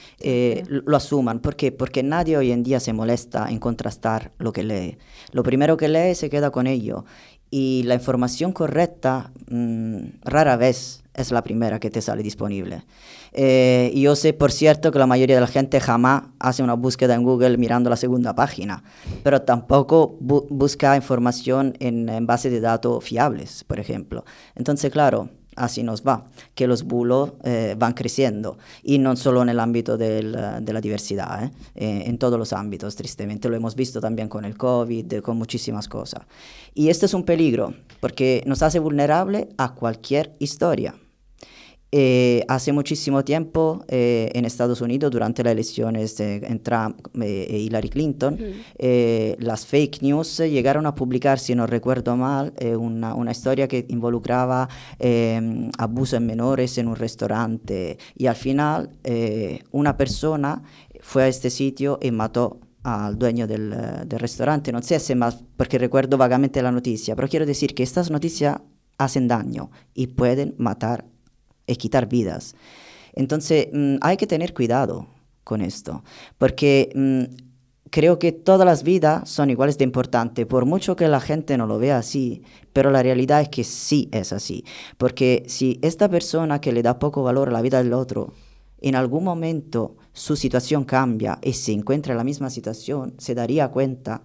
lo asuman. ¿Por qué? Porque nadie hoy en día se molesta en contrastar lo que lee. Lo primero que lee se queda con ello y la información correcta rara vez es la primera que te sale disponible. Y yo sé, por cierto, que la mayoría de la gente jamás hace una búsqueda en Google mirando la segunda página, pero tampoco busca información en bases de datos fiables, por ejemplo. Entonces, claro, así nos va, que los bulos van creciendo, y no solo en el ámbito de la diversidad, en todos los ámbitos, tristemente. Lo hemos visto también con el COVID, con muchísimas cosas. Y esto es un peligro, porque nos hace vulnerable a cualquier historia. Hace muchísimo tiempo en Estados Unidos, durante las elecciones en Trump e Hillary Clinton, las fake news llegaron a publicar, si no recuerdo mal, una historia que involucraba abuso en menores en un restaurante, y al final una persona fue a este sitio y mató al dueño del restaurante. No sé si más, porque recuerdo vagamente la noticia, pero quiero decir que estas noticias hacen daño y pueden matar y quitar vidas. Entonces, hay que tener cuidado con esto, porque creo que todas las vidas son iguales de importantes, por mucho que la gente no lo vea así, pero la realidad es que sí es así, porque si esta persona que le da poco valor a la vida del otro, en algún momento su situación cambia y se encuentra en la misma situación, se daría cuenta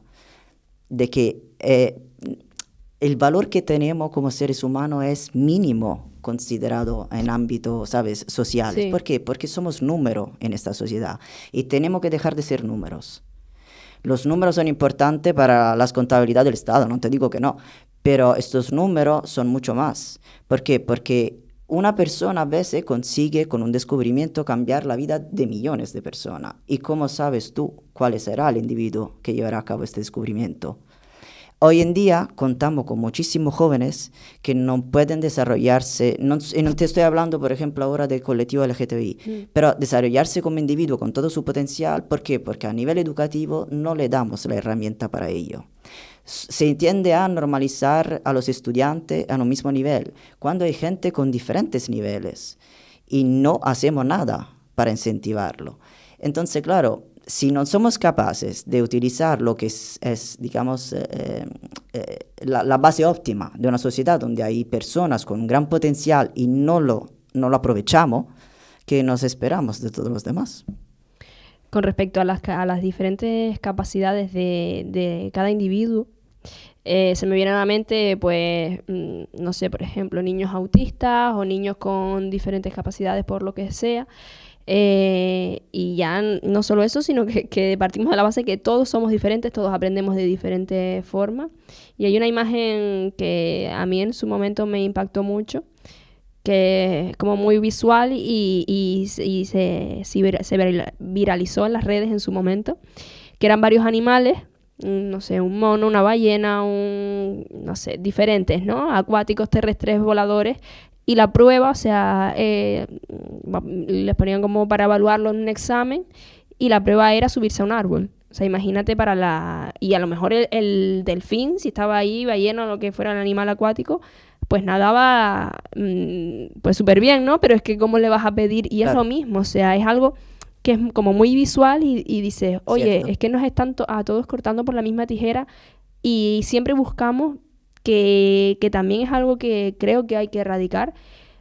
de que el valor que tenemos como seres humanos es mínimo considerado en ámbitos, ¿sabes?, sociales. Sí. ¿Por qué? Porque somos números en esta sociedad y tenemos que dejar de ser números. Los números son importantes para las contabilidades del Estado, no te digo que no, pero estos números son mucho más. ¿Por qué? Porque una persona a veces consigue con un descubrimiento cambiar la vida de millones de personas. ¿Y cómo sabes tú cuál será el individuo que llevará a cabo este descubrimiento? Hoy en día contamos con muchísimos jóvenes que no pueden desarrollarse, no te estoy hablando, por ejemplo, ahora del colectivo LGTBI, pero desarrollarse como individuo con todo su potencial. ¿Por qué? Porque a nivel educativo no le damos la herramienta para ello. Se tiende a normalizar a los estudiantes a un mismo nivel, cuando hay gente con diferentes niveles y no hacemos nada para incentivarlo. Entonces, claro, si no somos capaces de utilizar lo que es digamos, la base óptima de una sociedad donde hay personas con un gran potencial y no lo aprovechamos, ¿qué nos esperamos de todos los demás? Con respecto a las diferentes capacidades de cada individuo, se me viene a la mente, pues, no sé, por ejemplo, niños autistas o niños con diferentes capacidades por lo que sea. Y ya no solo eso, sino que partimos de la base que todos somos diferentes, todos aprendemos de diferentes formas. Y hay una imagen que a mí en su momento me impactó mucho, que es como muy visual y se viralizó en las redes en su momento, que eran varios animales, no sé, un mono, una ballena, no sé, diferentes, ¿no? Acuáticos, terrestres, voladores. Y la prueba, o sea, les ponían como para evaluarlo en un examen, y la prueba era subirse a un árbol. O sea, imagínate y a lo mejor el delfín, si estaba ahí, ballena o lo que fuera el animal acuático, pues nadaba pues súper bien, ¿no? Pero es que ¿cómo le vas a pedir? Y claro, es lo mismo, o sea, es algo que es como muy visual y dices, oye, cierto, es que nos están a todos cortando por la misma tijera, y siempre buscamos que también es algo que creo que hay que erradicar,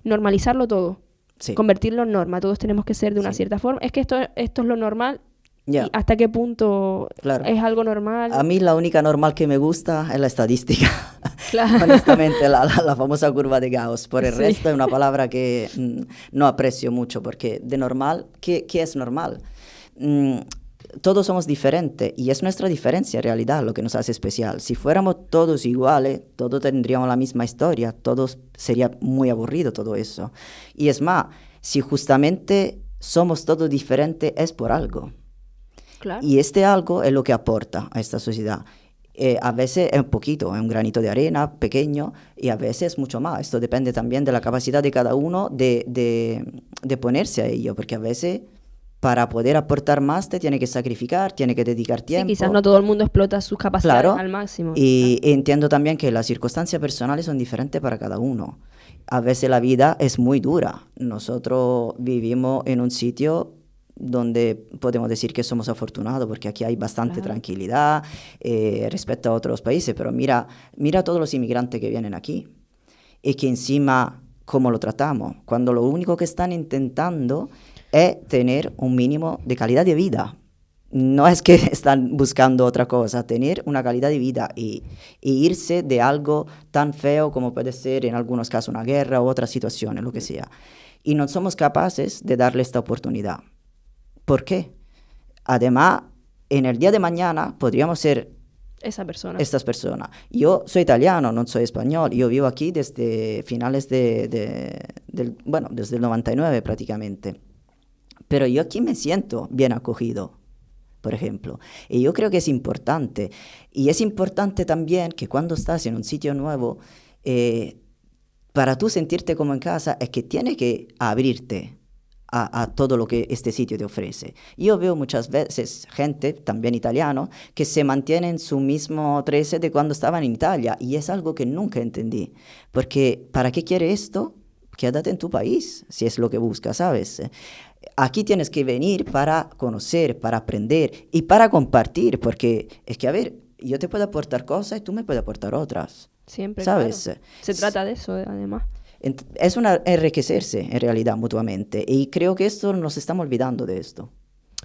normalizarlo todo, sí, convertirlo en norma. Todos tenemos que ser de una cierta forma. Es que esto es lo normal. Yeah. ¿Y hasta qué punto es algo normal? A mí la única normal que me gusta es la estadística. Claro. Honestamente, la famosa curva de Gauss. Por el resto es una palabra que no aprecio mucho, porque de normal, ¿qué es normal? Todos somos diferentes y es nuestra diferencia en realidad lo que nos hace especial. Si fuéramos todos iguales, todos tendríamos la misma historia, todos sería muy aburrido todo eso. Y es más, si justamente somos todos diferentes es por algo. Claro. Y este algo es lo que aporta a esta sociedad. A veces es un poquito, es un granito de arena pequeño, y a veces es mucho más. Esto depende también de la capacidad de cada uno de ponerse a ello, porque a veces para poder aportar más te tiene que sacrificar, tiene que dedicar tiempo. Sí, quizás no todo el mundo explota sus capacidades al máximo. Y entiendo también que las circunstancias personales son diferentes para cada uno. A veces la vida es muy dura. Nosotros vivimos en un sitio donde podemos decir que somos afortunados porque aquí hay bastante tranquilidad respecto a otros países, pero mira todos los inmigrantes que vienen aquí y que encima cómo lo tratamos, cuando lo único que están intentando es tener un mínimo de calidad de vida. No es que están buscando otra cosa, tener una calidad de vida y irse de algo tan feo como puede ser en algunos casos una guerra u otras situaciones, lo que sea. Y no somos capaces de darle esta oportunidad. ¿Por qué? Además, en el día de mañana podríamos ser estas personas. Yo soy italiano, no soy español. Yo vivo aquí desde finales desde el 99 prácticamente. Pero yo aquí me siento bien acogido, por ejemplo. Y yo creo que es importante. Y es importante también que cuando estás en un sitio nuevo, para tú sentirte como en casa, es que tienes que abrirte a todo lo que este sitio te ofrece. Yo veo muchas veces gente, también italiano, que se mantiene en su mismo 13 de cuando estaban en Italia, y es algo que nunca entendí. Porque, ¿para qué quiere esto? Quédate en tu país, si es lo que buscas, ¿sabes? Aquí tienes que venir para conocer, para aprender y para compartir, porque es que, a ver, yo te puedo aportar cosas y tú me puedes aportar otras. Siempre, ¿sabes? Claro. Se trata de eso, además. Es enriquecerse, en realidad, mutuamente. Y creo que esto nos estamos olvidando de esto.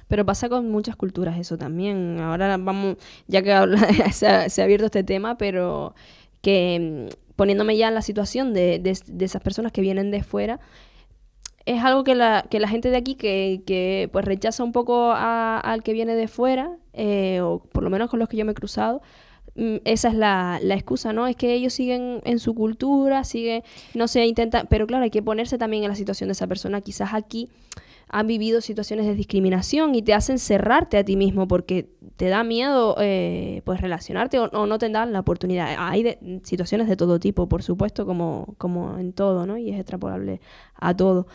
Pero pasa con muchas culturas eso también. Ahora vamos, ya que se ha abierto este tema, pero que poniéndome ya en la situación de esas personas que vienen de fuera, es algo que la gente de aquí que pues rechaza un poco al que viene de fuera, o por lo menos con los que yo me he cruzado. Esa es la excusa, ¿no? Es que ellos siguen en su cultura, no se intentan, pero claro, hay que ponerse también en la situación de esa persona. Quizás aquí han vivido situaciones de discriminación y te hacen cerrarte a ti mismo porque te da miedo pues relacionarte o no te dan la oportunidad. Hay situaciones de todo tipo, por supuesto, como en todo, ¿no? Y es extrapolable a todo.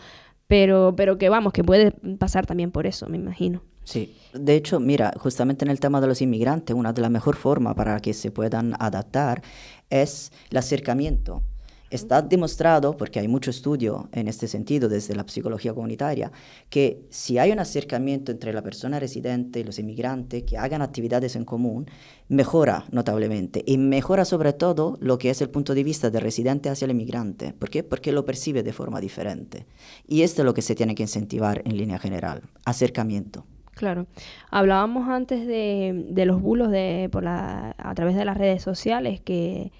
Pero que vamos, que puede pasar también por eso, me imagino. Sí, de hecho, mira, justamente en el tema de los inmigrantes, una de las mejores formas para que se puedan adaptar es el acercamiento. Está demostrado, porque hay mucho estudio en este sentido desde la psicología comunitaria, que si hay un acercamiento entre la persona residente y los inmigrantes que hagan actividades en común, mejora notablemente y mejora sobre todo lo que es el punto de vista del residente hacia el inmigrante. ¿Por qué? Porque lo percibe de forma diferente. Y esto es lo que se tiene que incentivar en línea general, acercamiento. Claro. Hablábamos antes de los bulos a través de las redes sociales que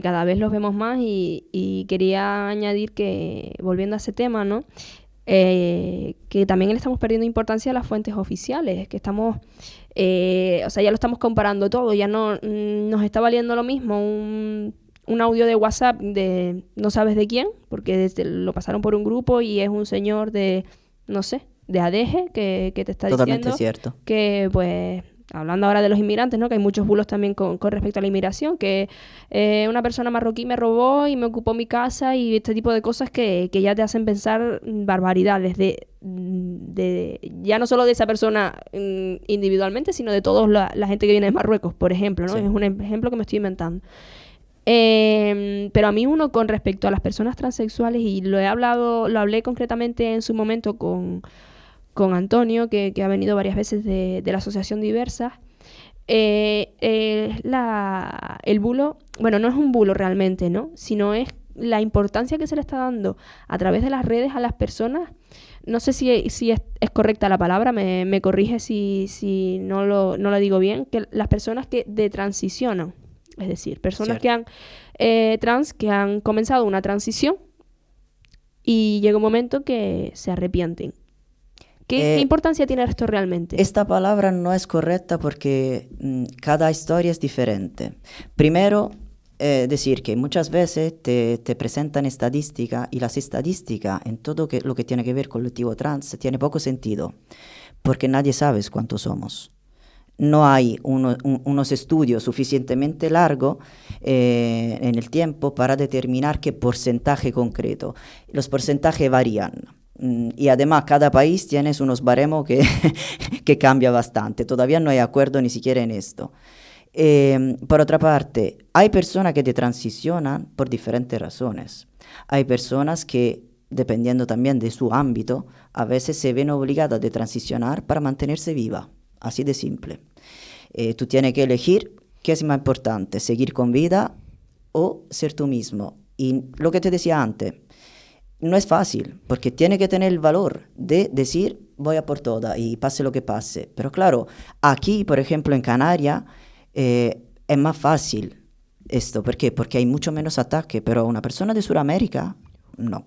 cada vez los vemos más y quería añadir que, volviendo a ese tema, ¿no? Que también le estamos perdiendo importancia a las fuentes oficiales, que estamos, ya lo estamos comparando todo, ya no nos está valiendo lo mismo un audio de WhatsApp de no sabes de quién, porque lo pasaron por un grupo y es un señor de, no sé, de Adeje que te está Totalmente diciendo cierto. Que pues hablando ahora de los inmigrantes, ¿no? Que hay muchos bulos también con respecto a la inmigración, que una persona marroquí me robó y me ocupó mi casa y este tipo de cosas que ya te hacen pensar barbaridades ya no solo de esa persona individualmente, sino de toda la gente que viene de Marruecos, por ejemplo, ¿no? Sí. Es un ejemplo que me estoy inventando. Pero a mí con respecto a las personas transexuales, y lo hablé concretamente en su momento con Antonio, que ha venido varias veces de la Asociación Diversas, el bulo, bueno, no es un bulo realmente, ¿no? Sino es la importancia que se le está dando a través de las redes a las personas. No sé si es correcta la palabra, me corrige si no lo digo bien, que las personas que transicionan, es decir, personas Cierto. Que han comenzado una transición y llega un momento que se arrepienten. ¿Qué importancia tiene esto realmente? Esta palabra no es correcta porque cada historia es diferente. Primero, decir que muchas veces te presentan estadísticas y las estadísticas en todo lo que tiene que ver con el colectivo trans tiene poco sentido porque nadie sabe cuántos somos. No hay unos estudios suficientemente largos en el tiempo para determinar qué porcentaje concreto. Los porcentajes varían. Y además cada país tiene unos baremos que cambia bastante. Todavía no hay acuerdo ni siquiera en esto. Por otra parte, hay personas que te transicionan por diferentes razones. Hay personas que dependiendo también de su ámbito, a veces se ven obligadas a transicionar para mantenerse viva, así de simple. Tú tienes que elegir qué es más importante, seguir con vida o ser tú mismo. Y lo que te decía antes, no es fácil, porque tiene que tener el valor de decir, voy a por todas y pase lo que pase. Pero claro, aquí, por ejemplo, en Canarias, es más fácil esto. ¿Por qué? Porque hay mucho menos ataque, pero una persona de Sudamérica, no.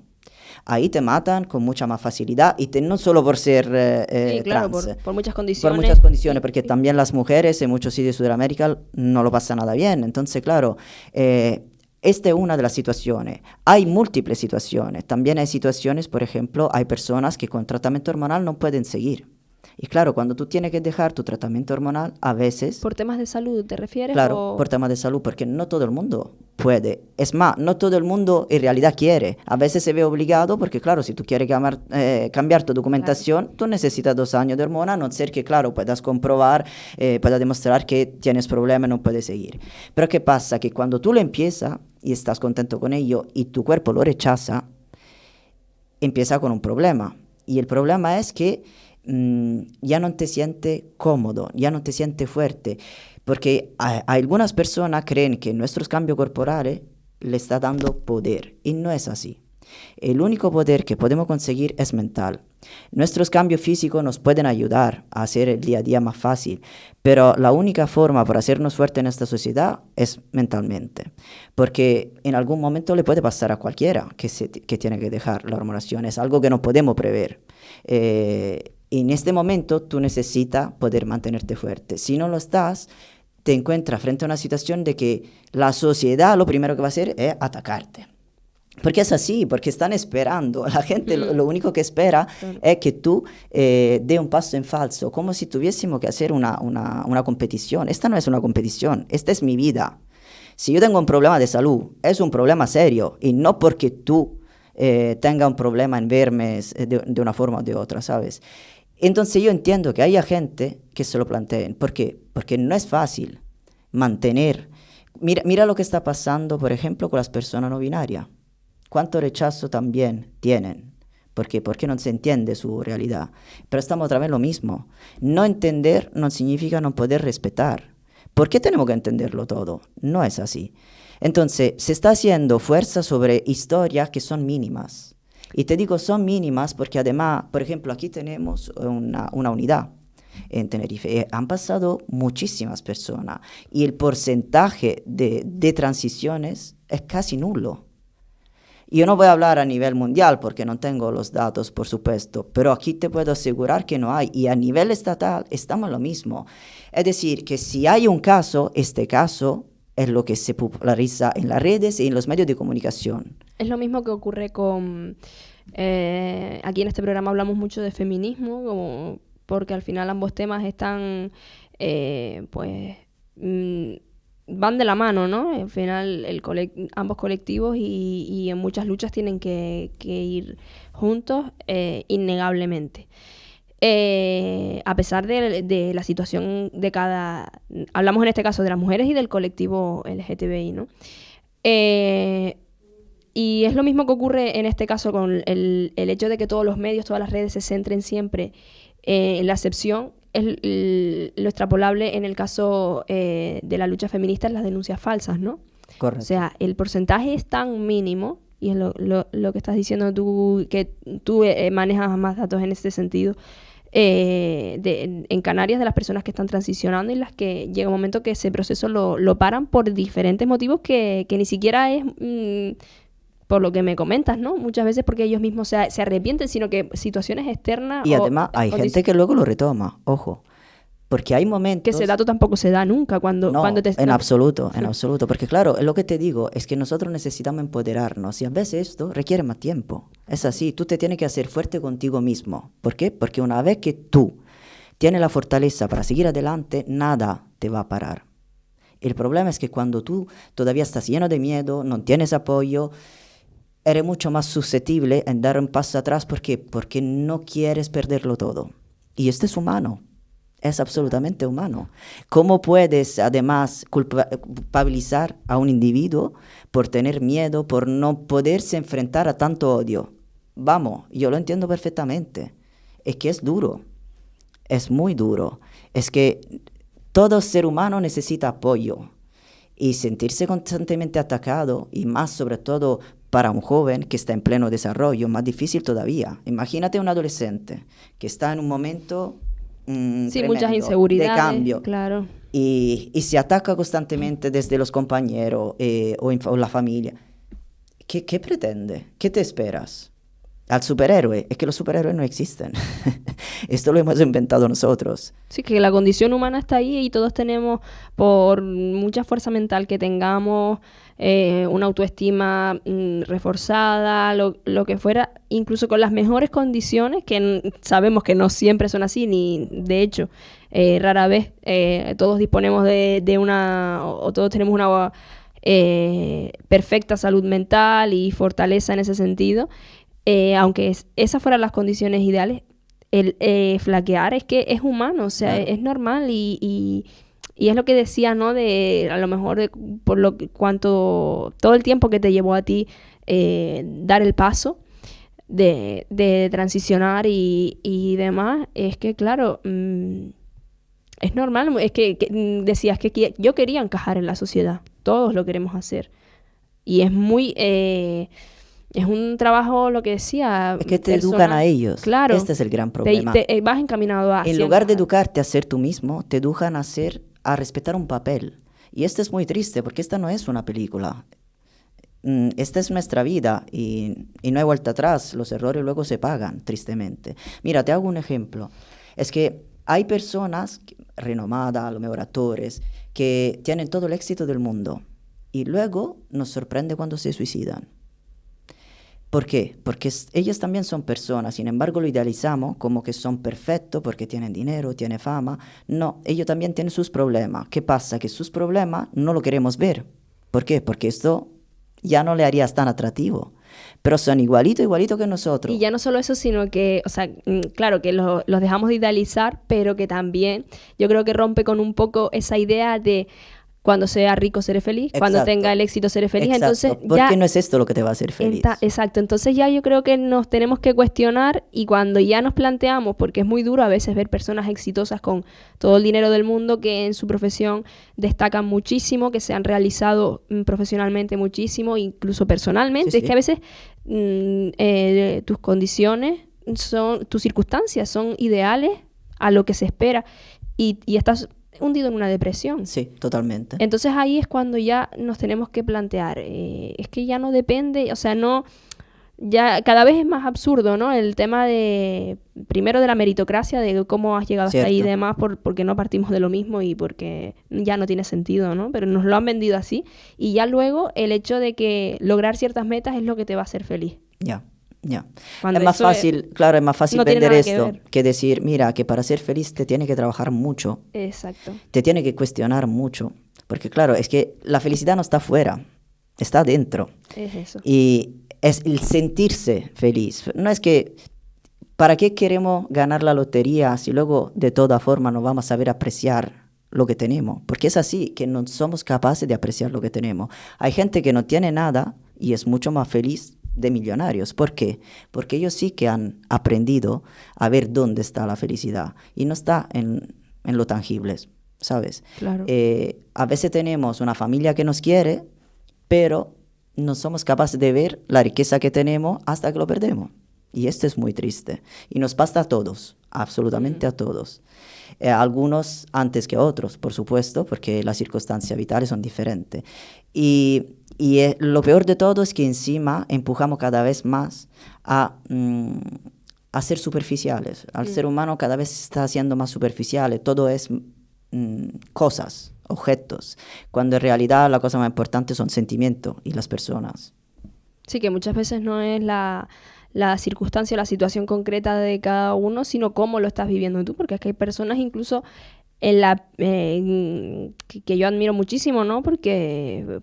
Ahí te matan con mucha más facilidad, y no solo por ser sí, claro, trans. por muchas condiciones. Por muchas condiciones, porque también las mujeres en muchos sitios de Sudamérica no lo pasan nada bien. Entonces, claro, esta es una de las situaciones. Hay múltiples situaciones. También hay situaciones, por ejemplo, hay personas que con tratamiento hormonal no pueden seguir. Y claro, cuando tú tienes que dejar tu tratamiento hormonal, a veces... ¿Por temas de salud te refieres? Claro, por temas de salud, porque no todo el mundo puede. Es más, no todo el mundo en realidad quiere. A veces se ve obligado porque, claro, si tú quieres cambiar tu documentación, claro, tú necesitas 2 años de hormona, a no ser que, claro, puedas comprobar, puedas demostrar que tienes problemas y no puedes seguir. Pero ¿qué pasa? Que cuando tú lo empiezas y estás contento con ello y tu cuerpo lo rechaza, empieza con un problema. Y el problema es que ya no te sientes cómodo, ya no te sientes fuerte, porque algunas personas creen que nuestros cambios corporales le está dando poder, y no es así. El único poder que podemos conseguir es mental. Nuestros cambios físicos nos pueden ayudar a hacer el día a día más fácil, pero la única forma para hacernos fuertes en esta sociedad es mentalmente, porque en algún momento le puede pasar a cualquiera que tiene que dejar la hormonación. Es algo que no podemos prever. En este momento tú necesitas poder mantenerte fuerte. Si no lo estás, te encuentras frente a una situación de que la sociedad lo primero que va a hacer es atacarte. Porque es así, porque están esperando. La gente lo único que espera es que tú dé un paso en falso, como si tuviésemos que hacer una competición. Esta no es una competición, esta es mi vida. Si yo tengo un problema de salud, es un problema serio, y no porque tú tengas un problema en verme de una forma o de otra, ¿sabes? Entonces yo entiendo que haya gente que se lo planteen. ¿Por qué? Porque no es fácil mantener. Mira lo que está pasando, por ejemplo, con las personas no binarias. ¿Cuánto rechazo también tienen? ¿Por qué? Porque no se entiende su realidad. Pero estamos otra vez lo mismo. No entender no significa no poder respetar. ¿Por qué tenemos que entenderlo todo? No es así. Entonces, se está haciendo fuerza sobre historias que son mínimas. Y te digo, son mínimas porque además, por ejemplo, aquí tenemos una unidad en Tenerife. Han pasado muchísimas personas y el porcentaje de transiciones es casi nulo. Yo no voy a hablar a nivel mundial porque no tengo los datos, por supuesto, pero aquí te puedo asegurar que no hay. Y a nivel estatal estamos lo mismo. Es decir, que si hay un caso, este caso es lo que se populariza en las redes y en los medios de comunicación. Es lo mismo que ocurre con... aquí en este programa hablamos mucho de feminismo, porque al final ambos temas están, van de la mano, ¿no? Al final ambos colectivos y en muchas luchas tienen que ir juntos, innegablemente. A pesar de la situación de cada... Hablamos en este caso de las mujeres y del colectivo LGTBI, ¿no? Y es lo mismo que ocurre en este caso con el hecho de que todos los medios, todas las redes se centren siempre en la excepción. Lo extrapolable en el caso de la lucha feminista en las denuncias falsas, ¿no? Correcto. O sea, el porcentaje es tan mínimo, y es lo que estás diciendo tú, que tú manejas más datos en este sentido, en Canarias, de las personas que están transicionando y las que llega un momento que ese proceso lo paran por diferentes motivos que ni siquiera es... por lo que me comentas, ¿no? Muchas veces porque ellos mismos se arrepienten, sino que situaciones externas... Y además hay gente que luego lo retoma, ojo. Porque hay momentos... Que ese dato tampoco se da nunca cuando te... en absoluto, porque claro, lo que te digo es que nosotros necesitamos empoderarnos, y a veces esto requiere más tiempo. Es así, tú te tienes que hacer fuerte contigo mismo. ¿Por qué? Porque una vez que tú tienes la fortaleza para seguir adelante, nada te va a parar. El problema es que cuando tú todavía estás lleno de miedo, no tienes apoyo, eres mucho más susceptible en dar un paso atrás. ¿Por qué? Porque no quieres perderlo todo. Y esto es humano. Es absolutamente humano. ¿Cómo puedes además culpabilizar a un individuo por tener miedo, por no poderse enfrentar a tanto odio? vamos, yo lo entiendo perfectamente. Es que es duro, es muy duro. Es que todo ser humano necesita apoyo. Y sentirse constantemente atacado, y más sobre todo para un joven que está en pleno desarrollo, más difícil todavía. Imagínate un adolescente que está en un momento muchas inseguridades, de cambio. Claro. Y se ataca constantemente desde los compañeros o la familia. ¿Qué pretende? ¿Qué te esperas? Al superhéroe. Es que los superhéroes no existen. Esto lo hemos inventado nosotros. Sí, que la condición humana está ahí y todos tenemos, por mucha fuerza mental que tengamos, una autoestima reforzada, lo que fuera, incluso con las mejores condiciones, que sabemos que no siempre son así, ni de hecho, rara vez todos disponemos de una, o todos tenemos una perfecta salud mental y fortaleza en ese sentido. Aunque esas fueran las condiciones ideales, el flaquear es que es humano, o sea, claro, es normal y es lo que decía, ¿no? De a lo mejor por todo el tiempo que te llevó a ti dar el paso de transicionar y demás, es que claro, es normal, es que decías que yo quería encajar en la sociedad, todos lo queremos hacer y es muy... es un trabajo, lo que decía... Es que te educan a ellos. Claro. Este es el gran problema. Vas encaminado a... En lugar de educarte a ser tú mismo, te educan a respetar un papel. Y esto es muy triste, porque esta no es una película. Esta es nuestra vida y no hay vuelta atrás. Los errores luego se pagan, tristemente. Mira, te hago un ejemplo. Es que hay personas renomadas, a lo mejor actores, que tienen todo el éxito del mundo. Y luego nos sorprende cuando se suicidan. ¿Por qué? Porque ellos también son personas, sin embargo lo idealizamos como que son perfectos porque tienen dinero, tienen fama. No, ellos también tienen sus problemas. ¿Qué pasa? Que sus problemas no lo queremos ver. ¿Por qué? Porque esto ya no le haría tan atractivo. Pero son igualito que nosotros. Y ya no solo eso, sino que, o sea, claro, que los dejamos de idealizar, pero que también yo creo que rompe con un poco esa idea de... Cuando sea rico seré feliz, exacto, cuando tenga el éxito seré feliz. Exacto. Entonces ¿Por ya qué no es esto lo que te va a hacer feliz? Exacto, entonces ya yo creo que nos tenemos que cuestionar y cuando ya nos planteamos, porque es muy duro a veces ver personas exitosas con todo el dinero del mundo que en su profesión destacan muchísimo, que se han realizado profesionalmente muchísimo, incluso personalmente. Sí, es que a veces tus condiciones, tus circunstancias son ideales a lo que se espera y estás... hundido en una depresión. Sí, totalmente. Entonces ahí es cuando ya nos tenemos que plantear, es que ya no depende, o sea, no, ya cada vez es más absurdo, ¿no? El tema primero de la meritocracia, de cómo has llegado hasta ahí y demás, porque no partimos de lo mismo y porque ya no tiene sentido, ¿no? Pero nos lo han vendido así. Y ya luego el hecho de que lograr ciertas metas es lo que te va a hacer feliz. Ya. Es más fácil, claro, es más fácil vender esto que decir, mira, que para ser feliz te tiene que trabajar mucho. Exacto. Te tiene que cuestionar mucho. Porque claro, es que la felicidad no está afuera, está dentro. Es eso. Y es el sentirse feliz. No es que, ¿para qué queremos ganar la lotería si luego de toda forma no vamos a saber apreciar lo que tenemos? Porque es así, que no somos capaces de apreciar lo que tenemos. Hay gente que no tiene nada y es mucho más feliz de millonarios. ¿Por qué? Porque ellos sí que han aprendido a ver dónde está la felicidad y no está en lo tangible, ¿sabes? Claro. A veces tenemos una familia que nos quiere, pero no somos capaces de ver la riqueza que tenemos hasta que lo perdemos. Y esto es muy triste. Y nos pasa a todos, absolutamente a todos. Algunos antes que otros, por supuesto, porque las circunstancias vitales son diferentes. Y lo peor de todo es que encima empujamos cada vez más a ser superficiales. Al ser humano cada vez está siendo más superficial. Todo es cosas, objetos, cuando en realidad la cosa más importante son sentimientos y las personas. Sí, que muchas veces no es la circunstancia, la situación concreta de cada uno, sino cómo lo estás viviendo tú, porque es que hay personas incluso que yo admiro muchísimo, ¿no? Porque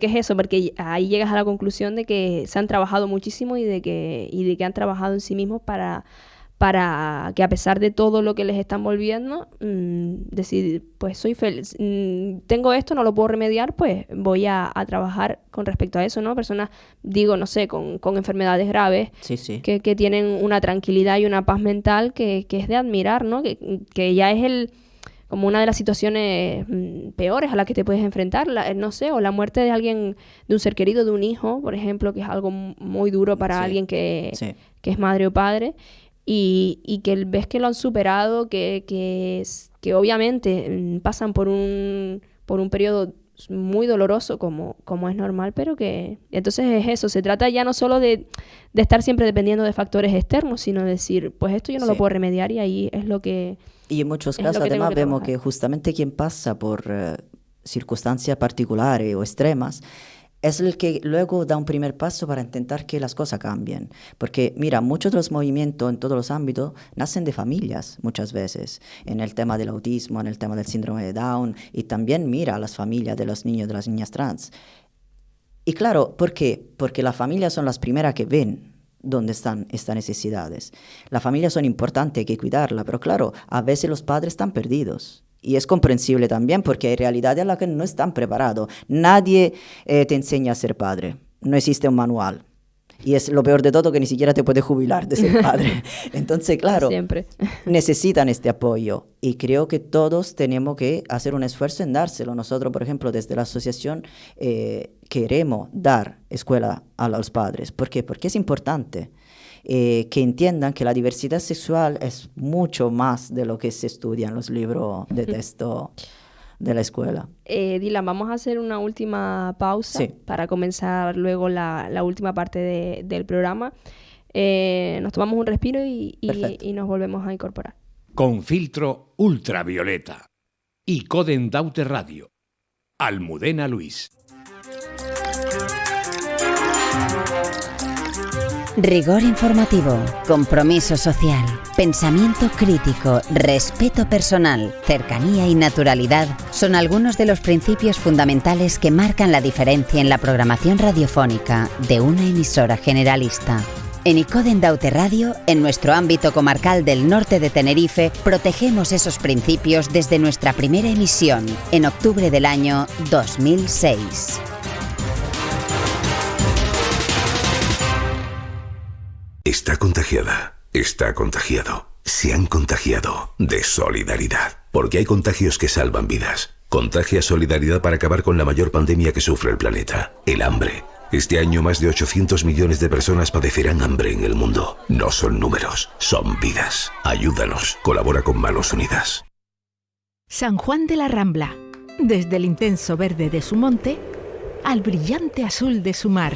es eso, porque ahí llegas a la conclusión de que se han trabajado muchísimo y de que han trabajado en sí mismos para para que a pesar de todo lo que les están volviendo, decir, pues soy feliz, tengo esto, no lo puedo remediar, pues voy a trabajar con respecto a eso, ¿no? Personas, digo, no sé, con enfermedades graves, que tienen una tranquilidad y una paz mental que es de admirar, ¿no? Que ya es como una de las situaciones peores a las que te puedes enfrentar, no sé, o la muerte de alguien, de un ser querido, de un hijo, por ejemplo, que es algo muy duro para alguien que es madre o padre. Y que ves que lo han superado, que obviamente pasan por un periodo muy doloroso como es normal, pero que entonces es eso, se trata ya no solo de estar siempre dependiendo de factores externos, sino de decir, pues esto yo no lo puedo remediar y ahí es lo que... Y en muchos casos además vemos que justamente quien pasa por circunstancias particulares o extremas es el que luego da un primer paso para intentar que las cosas cambien. Porque, mira, muchos de los movimientos en todos los ámbitos nacen de familias muchas veces. En el tema del autismo, en el tema del síndrome de Down, y también mira a las familias de los niños y de las niñas trans. Y claro, ¿por qué? Porque las familias son las primeras que ven dónde están estas necesidades. Las familias son importantes, hay que cuidarlas, pero claro, a veces los padres están perdidos. Y es comprensible también porque hay realidades a las que no están preparados. Nadie te enseña a ser padre. No existe un manual. Y es lo peor de todo, que ni siquiera te puedes jubilar de ser padre. Entonces, claro, necesitan este apoyo. Y creo que todos tenemos que hacer un esfuerzo en dárselo. Nosotros, por ejemplo, desde la asociación queremos dar escuela a los padres. ¿Por qué? Porque es importante. Que entiendan que la diversidad sexual es mucho más de lo que se estudia en los libros de texto de la escuela. Dylan, vamos a hacer una última pausa para comenzar luego la última parte del programa. Nos tomamos un respiro y nos volvemos a incorporar. Con filtro ultravioleta. Y Coden Daute Radio. Almudena Luis. Rigor informativo, compromiso social, pensamiento crítico, respeto personal, cercanía y naturalidad son algunos de los principios fundamentales que marcan la diferencia en la programación radiofónica de una emisora generalista. En Icoden Daute Radio, en nuestro ámbito comarcal del norte de Tenerife, protegemos esos principios desde nuestra primera emisión, en octubre del año 2006. Está contagiada, está contagiado, se han contagiado de solidaridad. Porque hay contagios que salvan vidas. Contagia solidaridad para acabar con la mayor pandemia que sufre el planeta, el hambre. Este año más de 800 millones de personas padecerán hambre en el mundo. No son números, son vidas. Ayúdanos, colabora con Manos Unidas. San Juan de la Rambla. Desde el intenso verde de su monte al brillante azul de su mar.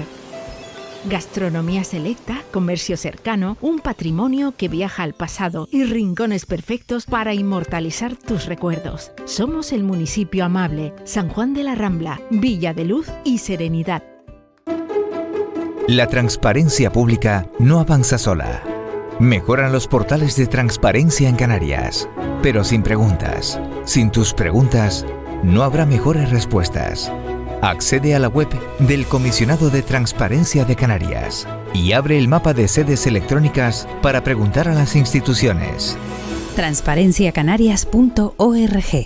Gastronomía selecta, comercio cercano, un patrimonio que viaja al pasado y rincones perfectos para inmortalizar tus recuerdos. Somos el municipio amable, San Juan de la Rambla, Villa de Luz y Serenidad. La transparencia pública no avanza sola. Mejoran los portales de transparencia en Canarias, pero sin preguntas. Sin tus preguntas, no habrá mejores respuestas. Accede a la web del Comisionado de Transparencia de Canarias y abre el mapa de sedes electrónicas para preguntar a las instituciones. transparenciacanarias.org.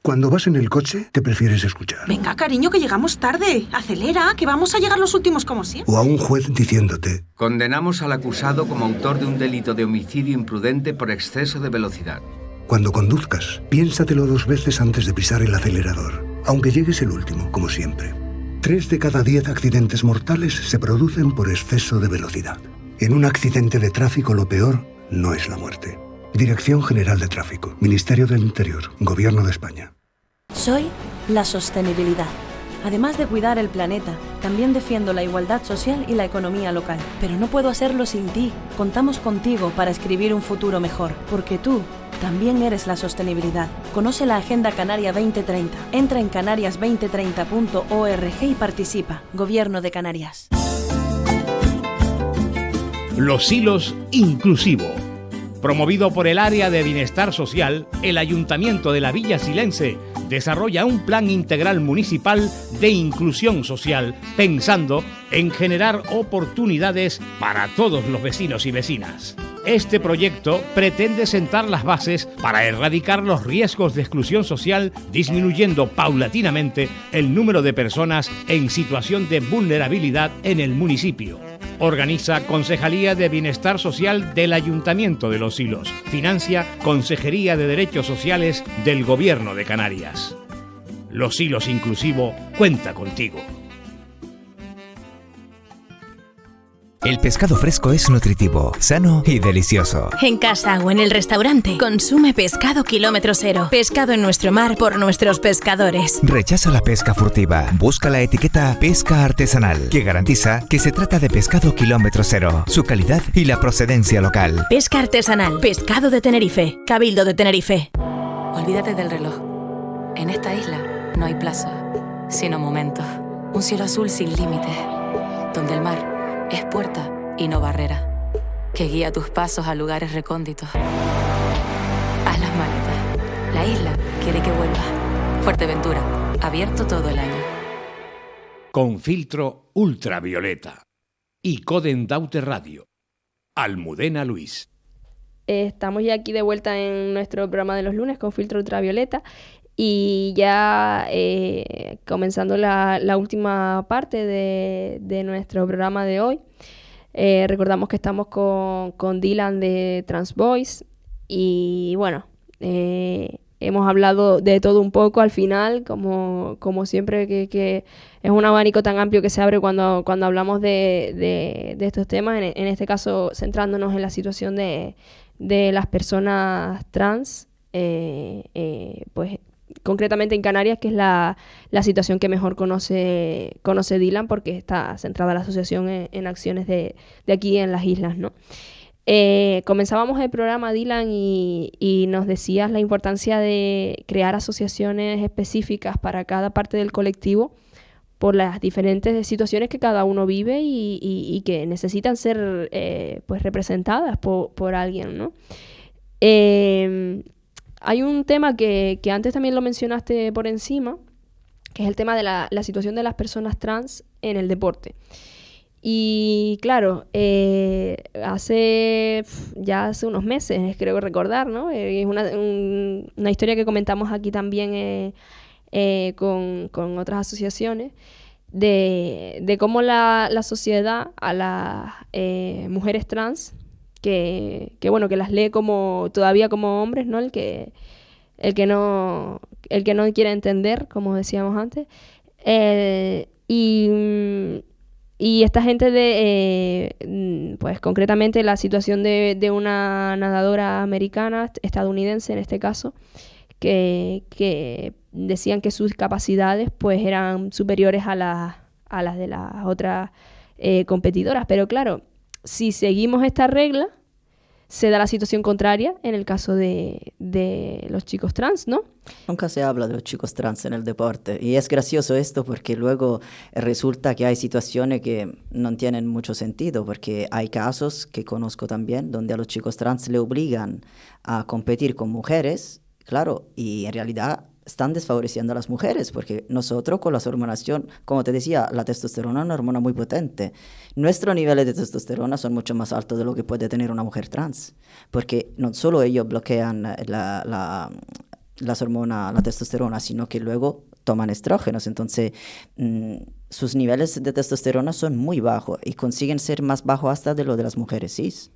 Cuando vas en el coche, ¿qué prefieres escuchar? Venga, cariño, que llegamos tarde. Acelera, que vamos a llegar los últimos como siempre. O a un juez diciéndote: condenamos al acusado como autor de un delito de homicidio imprudente por exceso de velocidad. Cuando conduzcas, piénsatelo 2 veces antes de pisar el acelerador, aunque llegues el último, como siempre. 3 de cada 10 accidentes mortales se producen por exceso de velocidad. En un accidente de tráfico lo peor no es la muerte. Dirección General de Tráfico, Ministerio del Interior, Gobierno de España. Soy la sostenibilidad. Además de cuidar el planeta, también defiendo la igualdad social y la economía local. Pero no puedo hacerlo sin ti. Contamos contigo para escribir un futuro mejor, porque tú también eres la sostenibilidad. Conoce la Agenda Canaria 2030. Entra en canarias2030.org y participa. Gobierno de Canarias. Los Hilos Inclusivo. Promovido por el Área de Bienestar Social, el Ayuntamiento de la Villa Silense desarrolla un plan integral municipal de inclusión social, pensando en generar oportunidades para todos los vecinos y vecinas. Este proyecto pretende sentar las bases para erradicar los riesgos de exclusión social, disminuyendo paulatinamente el número de personas en situación de vulnerabilidad en el municipio. Organiza Concejalía de Bienestar Social del Ayuntamiento de Los Silos. Financia Consejería de Derechos Sociales del Gobierno de Canarias. Los Silos Inclusivo cuenta contigo. El pescado fresco es nutritivo, sano y delicioso. En casa o en el restaurante, consume pescado kilómetro cero. Pescado en nuestro mar por nuestros pescadores. Rechaza la pesca furtiva. Busca la etiqueta Pesca Artesanal, que garantiza que se trata de pescado kilómetro cero, su calidad y la procedencia local. Pesca Artesanal, pescado de Tenerife, Cabildo de Tenerife. Olvídate del reloj. En esta isla no hay plazo, sino momentos. Un cielo azul sin límite, donde el mar es puerta y no barrera, que guía tus pasos a lugares recónditos. Haz las maletas. La isla quiere que vuelvas. Fuerteventura, abierto todo el año. Con filtro ultravioleta. Y Coden Daute Radio. Almudena Luis. Estamos ya aquí de vuelta en nuestro programa de los lunes con filtro ultravioleta. Y ya comenzando la última parte de nuestro programa de hoy, recordamos que estamos con Dylan de Trans Boys y bueno, hemos hablado de todo un poco al final, como siempre que es un abanico tan amplio que se abre cuando hablamos de estos temas, en este caso centrándonos en la situación de las personas trans, pues concretamente en Canarias, que es la situación que mejor conoce Dylan, porque está centrada la asociación en acciones de aquí en las islas, ¿no? Comenzábamos el programa, Dylan, y nos decías la importancia de crear asociaciones específicas para cada parte del colectivo por las diferentes situaciones que cada uno vive y que necesitan ser pues representadas por alguien, ¿no? Hay un tema que antes también lo mencionaste por encima, que es el tema de la situación de las personas trans en el deporte. Y claro, hace unos meses, creo recordar, ¿no? Es una historia que comentamos aquí también con otras asociaciones, de cómo la sociedad a las mujeres trans, que bueno, que las lee todavía como hombres, ¿no? El que no quiere entender, como decíamos antes, y esta gente pues concretamente la situación de una nadadora americana, estadounidense en este caso, que decían que sus capacidades pues eran superiores a las de las otras competidoras, pero claro, si seguimos esta regla, se da la situación contraria en el caso de los chicos trans, ¿no? Nunca se habla de los chicos trans en el deporte. Y es gracioso esto porque luego resulta que hay situaciones que no tienen mucho sentido, porque hay casos que conozco también donde a los chicos trans le obligan a competir con mujeres, claro, y en realidad están desfavoreciendo a las mujeres, porque nosotros con la hormonación, como te decía, la testosterona es una hormona muy potente. Nuestros niveles de testosterona son mucho más altos de lo que puede tener una mujer trans, porque no solo ellos bloquean las hormonas, la testosterona, sino que luego toman estrógenos, entonces sus niveles de testosterona son muy bajos y consiguen ser más bajos hasta de lo de las mujeres cis.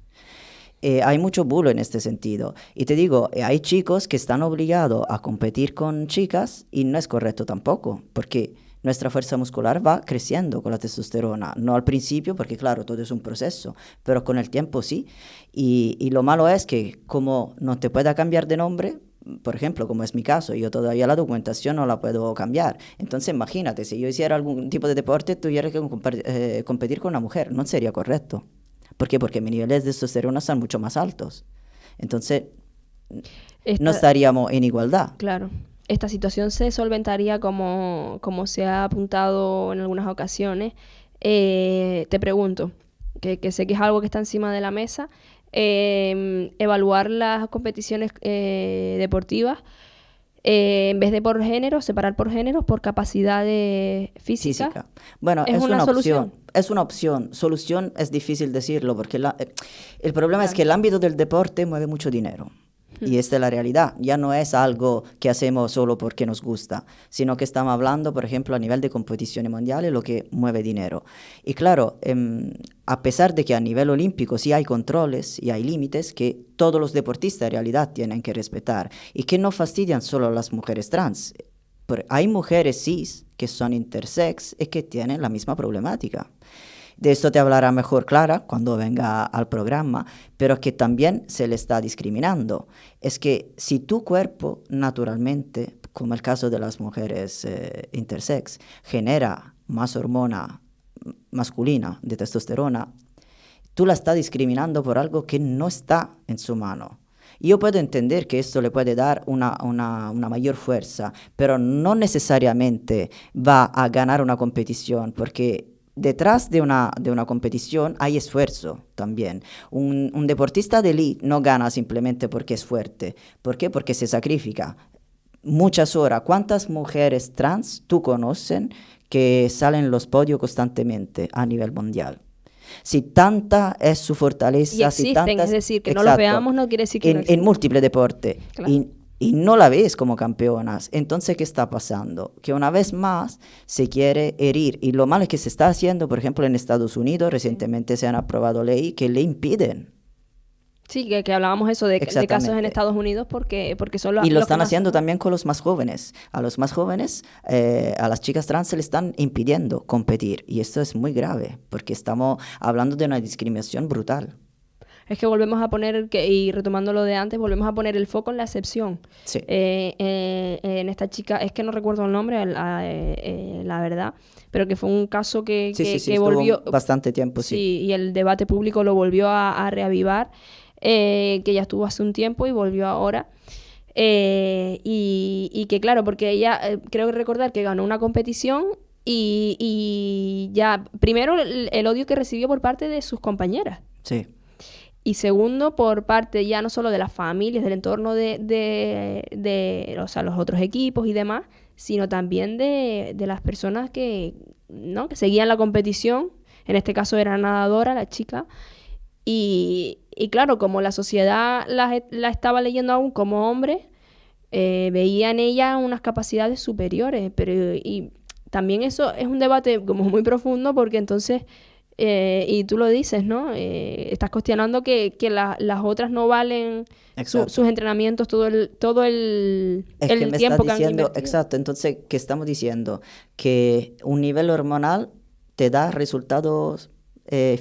Hay mucho bulo en este sentido. Y te digo, hay chicos que están obligados a competir con chicas y no es correcto tampoco, porque nuestra fuerza muscular va creciendo con la testosterona. No al principio, porque claro, todo es un proceso, pero con el tiempo sí. Y lo malo es que como no te pueda cambiar de nombre, por ejemplo, como es mi caso, yo todavía la documentación no la puedo cambiar. Entonces imagínate, si yo hiciera algún tipo de deporte, tuviera que competir con una mujer, no sería correcto. ¿Por qué? Porque mis niveles de testosterona son mucho más altos. Entonces, no estaríamos en igualdad. Claro. Esta situación se solventaría como se ha apuntado en algunas ocasiones. Te pregunto, que sé que es algo que está encima de la mesa, evaluar las competiciones deportivas en vez de por género, separar por géneros, por capacidades física. Bueno, es una solución. opción. Es una opción. Solución es difícil decirlo porque el problema es que el ámbito del deporte mueve mucho dinero. Y esta es la realidad. Ya no es algo que hacemos solo porque nos gusta, sino que estamos hablando, por ejemplo, a nivel de competiciones mundiales, lo que mueve dinero. Y claro, a pesar de que a nivel olímpico sí hay controles y hay límites que todos los deportistas en realidad tienen que respetar y que no fastidian solo a las mujeres trans. Pero hay mujeres cis que son intersex y que tienen la misma problemática. De esto te hablará mejor Clara cuando venga al programa, pero que también se le está discriminando. Es que si tu cuerpo naturalmente, como el caso de las mujeres intersex, genera más hormona masculina de testosterona, tú la estás discriminando por algo que no está en su mano. Yo puedo entender que esto le puede dar una mayor fuerza, pero no necesariamente va a ganar una competición, porque detrás de una competición hay esfuerzo también. Un deportista de élite no gana simplemente porque es fuerte. ¿Por qué? Porque se sacrifica muchas horas. ¿Cuántas mujeres trans tú conocen que salen en los podios constantemente a nivel mundial? Si tanta es su fortaleza... Y existen, es decir, que no los veamos no quiere decir que no existen. En múltiples deportes. Claro. Y no la ves como campeonas. Entonces, ¿qué está pasando? Que una vez más se quiere herir. Y lo malo es que se está haciendo, por ejemplo, en Estados Unidos, recientemente se han aprobado leyes que le impiden. Sí, que hablábamos eso de casos en Estados Unidos porque son los... Y lo están haciendo también con los más jóvenes. A los más jóvenes, a las chicas trans se le están impidiendo competir. Y esto es muy grave, porque estamos hablando de una discriminación brutal. Es que volvemos a poner, y retomando lo de antes, volvemos a poner el foco en la excepción. Sí. En esta chica, es que no recuerdo el nombre, la verdad, pero que fue un caso que volvió... bastante tiempo, sí. Sí, y el debate público lo volvió a reavivar, que ya estuvo hace un tiempo y volvió ahora. Y que claro, porque ella, creo recordar que ganó una competición y ya, primero el odio que recibió por parte de sus compañeras. Sí. Y segundo, por parte ya no solo de las familias, del entorno de o sea, los otros equipos y demás, sino también de las personas que seguían la competición. En este caso era nadadora, la chica. Y claro, como la sociedad la estaba leyendo aún como hombre, veía en ella unas capacidades superiores. Y también eso es un debate como muy profundo porque entonces... y tú lo dices, ¿no? Estás cuestionando que las otras no valen sus entrenamientos, todo el tiempo que han invertido. Exacto, entonces, ¿qué estamos diciendo? Que un nivel hormonal te da resultados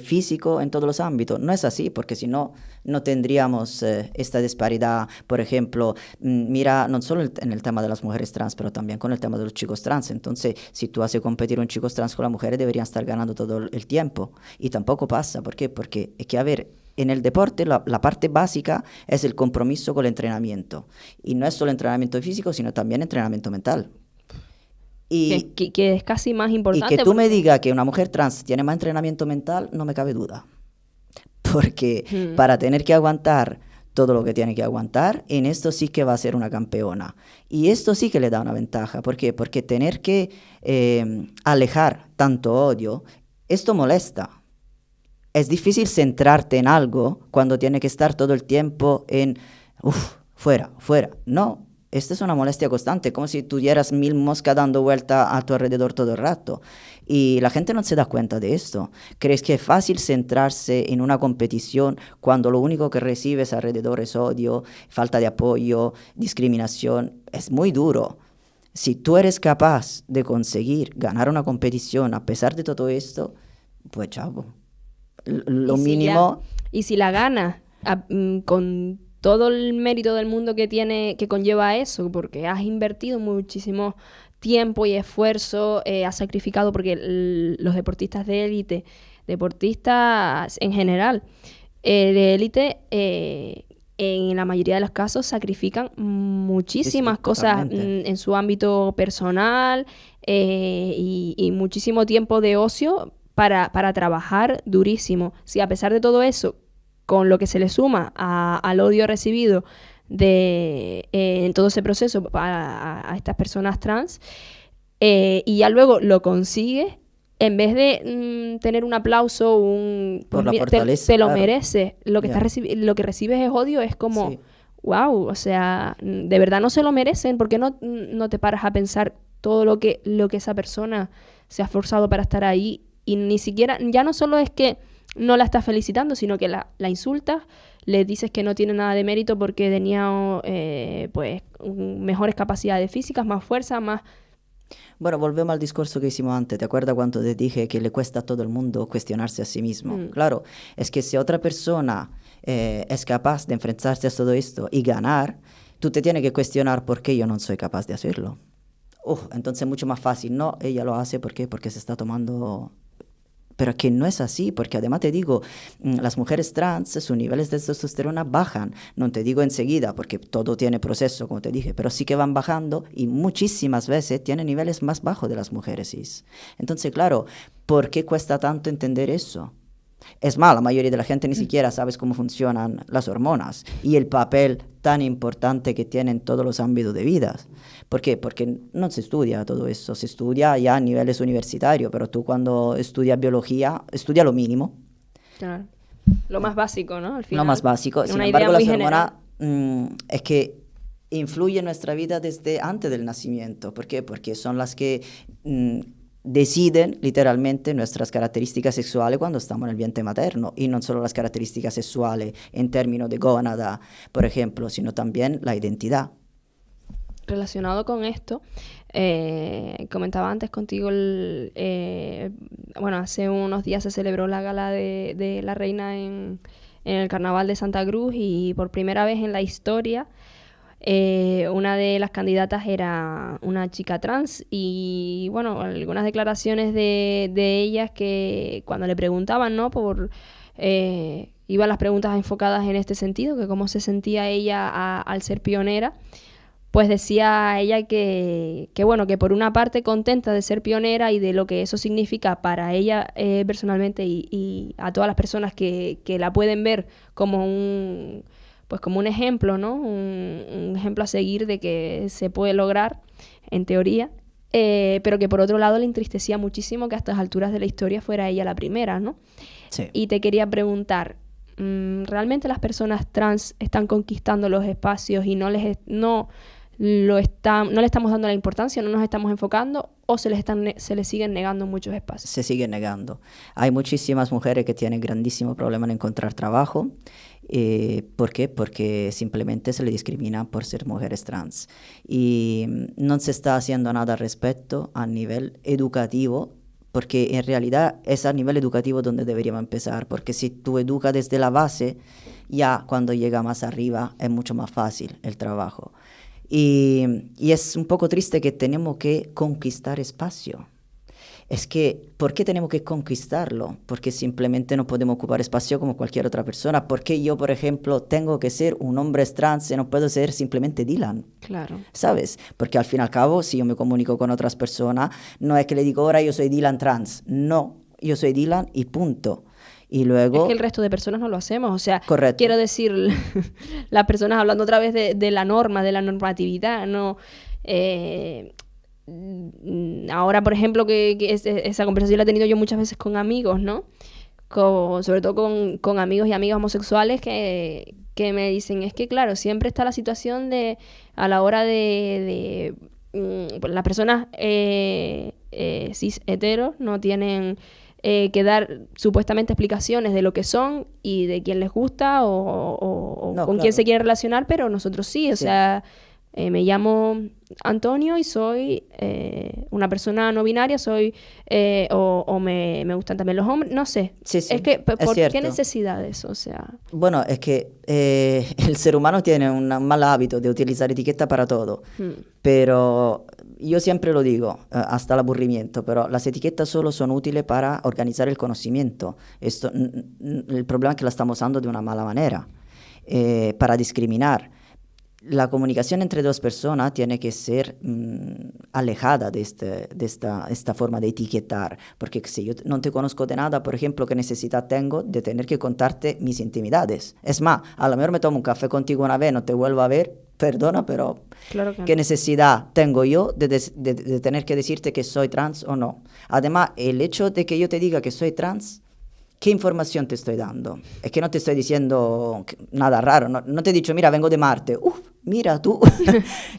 físicos en todos los ámbitos. No es así, porque si no, no tendríamos esta disparidad. Por ejemplo, mira, no solo en el tema de las mujeres trans, pero también con el tema de los chicos trans. Entonces, si tú haces competir un chico trans con las mujeres, deberían estar ganando todo el tiempo. Y tampoco pasa. ¿Por qué? Porque es que, a ver, en el deporte la parte básica es el compromiso con el entrenamiento. Y no es solo entrenamiento físico, sino también entrenamiento mental. Y que es casi más importante. Y que tú me digas que una mujer trans tiene más entrenamiento mental, no me cabe duda. Porque para tener que aguantar todo lo que tiene que aguantar, en esto sí que va a ser una campeona. Y esto sí que le da una ventaja. ¿Por qué? Porque tener que alejar tanto odio, esto molesta. Es difícil centrarte en algo cuando tiene que estar todo el tiempo en, fuera. No. Esta es una molestia constante, como si tuvieras 1000 moscas dando vuelta a tu alrededor todo el rato. Y la gente no se da cuenta de esto. ¿Crees que es fácil centrarse en una competición cuando lo único que recibes alrededor es odio, falta de apoyo, discriminación? Es muy duro. Si tú eres capaz de conseguir ganar una competición a pesar de todo esto, pues chavo, lo mínimo... Y si la ganas con todo el mérito del mundo que conlleva eso, porque has invertido muchísimo tiempo y esfuerzo, has sacrificado, porque los deportistas de élite, deportistas en general, de élite, en la mayoría de los casos sacrifican muchísimas cosas en su ámbito personal y muchísimo tiempo de ocio para trabajar durísimo. Si a pesar de todo eso, con lo que se le suma al odio recibido en todo ese proceso a estas personas trans, y ya luego lo consigues, en vez de tener un aplauso, por la fortaleza, te lo claro. mereces, lo que lo que recibes es odio, es como, wow, o sea, de verdad no se lo merecen. ¿Por qué no te paras a pensar todo lo que esa persona se ha esforzado para estar ahí? Y ni siquiera, ya no solo es que no la estás felicitando, sino que la insultas, le dices que no tiene nada de mérito porque tenía pues mejores capacidades físicas, más fuerza, más... Bueno, volvemos al discurso que hicimos antes. ¿Te acuerdas cuando te dije que le cuesta a todo el mundo cuestionarse a sí mismo? Claro, es que si otra persona es capaz de enfrentarse a todo esto y ganar, tú te tienes que cuestionar por qué yo no soy capaz de hacerlo. Entonces es mucho más fácil. No, ella lo hace porque se está tomando... Pero que no es así, porque además te digo, las mujeres trans, sus niveles de testosterona bajan. No te digo enseguida, porque todo tiene proceso, como te dije, pero sí que van bajando y muchísimas veces tienen niveles más bajos de las mujeres cis. Entonces, claro, ¿por qué cuesta tanto entender eso? Es más, la mayoría de la gente ni siquiera sabe cómo funcionan las hormonas y el papel tan importante que tienen en todos los ámbitos de vida. ¿Por qué? Porque no se estudia todo eso, se estudia ya a niveles universitarios, pero tú cuando estudias biología, estudias lo mínimo. Claro. Lo más básico, ¿no? Al final, lo más básico. Sin embargo, las hormonas es que influyen en nuestra vida desde antes del nacimiento. ¿Por qué? Porque son las que... deciden literalmente nuestras características sexuales cuando estamos en el vientre materno, y no solo las características sexuales en términos de gónada, por ejemplo, sino también la identidad. Relacionado con esto, comentaba antes contigo, bueno, hace unos días se celebró la gala de la reina en el Carnaval de Santa Cruz, y por primera vez en la historia una de las candidatas era una chica trans, y bueno, algunas declaraciones de ellas que cuando le preguntaban, ¿no? Iban las preguntas enfocadas en este sentido, que cómo se sentía ella al ser pionera. Pues decía ella que bueno, que por una parte contenta de ser pionera y de lo que eso significa para ella personalmente y a todas las personas que la pueden ver como un ejemplo, ¿no? Un ejemplo a seguir de que se puede lograr, en teoría, pero que por otro lado le entristecía muchísimo que a estas alturas de la historia fuera ella la primera, ¿no? Sí. Y te quería preguntar, ¿realmente las personas trans están conquistando los espacios y no le estamos dando la importancia, no nos estamos enfocando, o se les siguen negando muchos espacios? Se siguen negando. Hay muchísimas mujeres que tienen grandísimo problema en encontrar trabajo. ¿Por qué? Porque simplemente se les discrimina por ser mujeres trans. Y no se está haciendo nada al respecto a nivel educativo, porque en realidad es a nivel educativo donde deberíamos empezar, porque si tú educas desde la base, ya cuando llega más arriba es mucho más fácil el trabajo. Y es un poco triste que tenemos que conquistar espacio. Es que, ¿por qué tenemos que conquistarlo? Porque simplemente no podemos ocupar espacio como cualquier otra persona. ¿Por qué yo, por ejemplo, tengo que ser un hombre trans y no puedo ser simplemente Dylan? Claro. ¿Sabes? Porque al fin y al cabo, si yo me comunico con otras personas, no es que le digo, ahora yo soy Dylan trans. No, yo soy Dylan y punto. Y luego... Es que el resto de personas no lo hacemos. O sea, correcto. Quiero decir, las personas hablando otra vez de la norma, de la normatividad, no... ahora, por ejemplo, que esa conversación la he tenido yo muchas veces con amigos, ¿no? Sobre todo con amigos y amigas homosexuales que me dicen, es que claro, siempre está la situación de, a la hora de las personas cis heteros no tienen que dar supuestamente explicaciones de lo que son y de quién les gusta o con quién se quieren relacionar, pero nosotros sí, o sea... me llamo Antonio y soy una persona no binaria, soy o me gustan también los hombres, no sé. Sí, es que, ¿por cierto. qué necesidad de eso? O sea... Bueno, es que el ser humano tiene un mal hábito de utilizar etiqueta para todo, pero yo siempre lo digo, hasta el aburrimiento, pero las etiquetas solo son útiles para organizar el conocimiento. El problema es que la estamos usando de una mala manera, para discriminar. la comunicación entre dos personas tiene que ser alejada de esta forma de etiquetar, porque si yo no te conozco de nada, por ejemplo, ¿qué necesidad tengo de tener que contarte mis intimidades? Es más, a lo mejor me tomo un café contigo una vez, no te vuelvo a ver, perdona, pero claro que ¿qué no. necesidad tengo yo de tener que decirte que soy trans o no? Además, el hecho de que yo te diga que soy trans, ¿qué información te estoy dando? Es que no te estoy diciendo nada raro, no te he dicho, mira, vengo de Marte. Mira tú,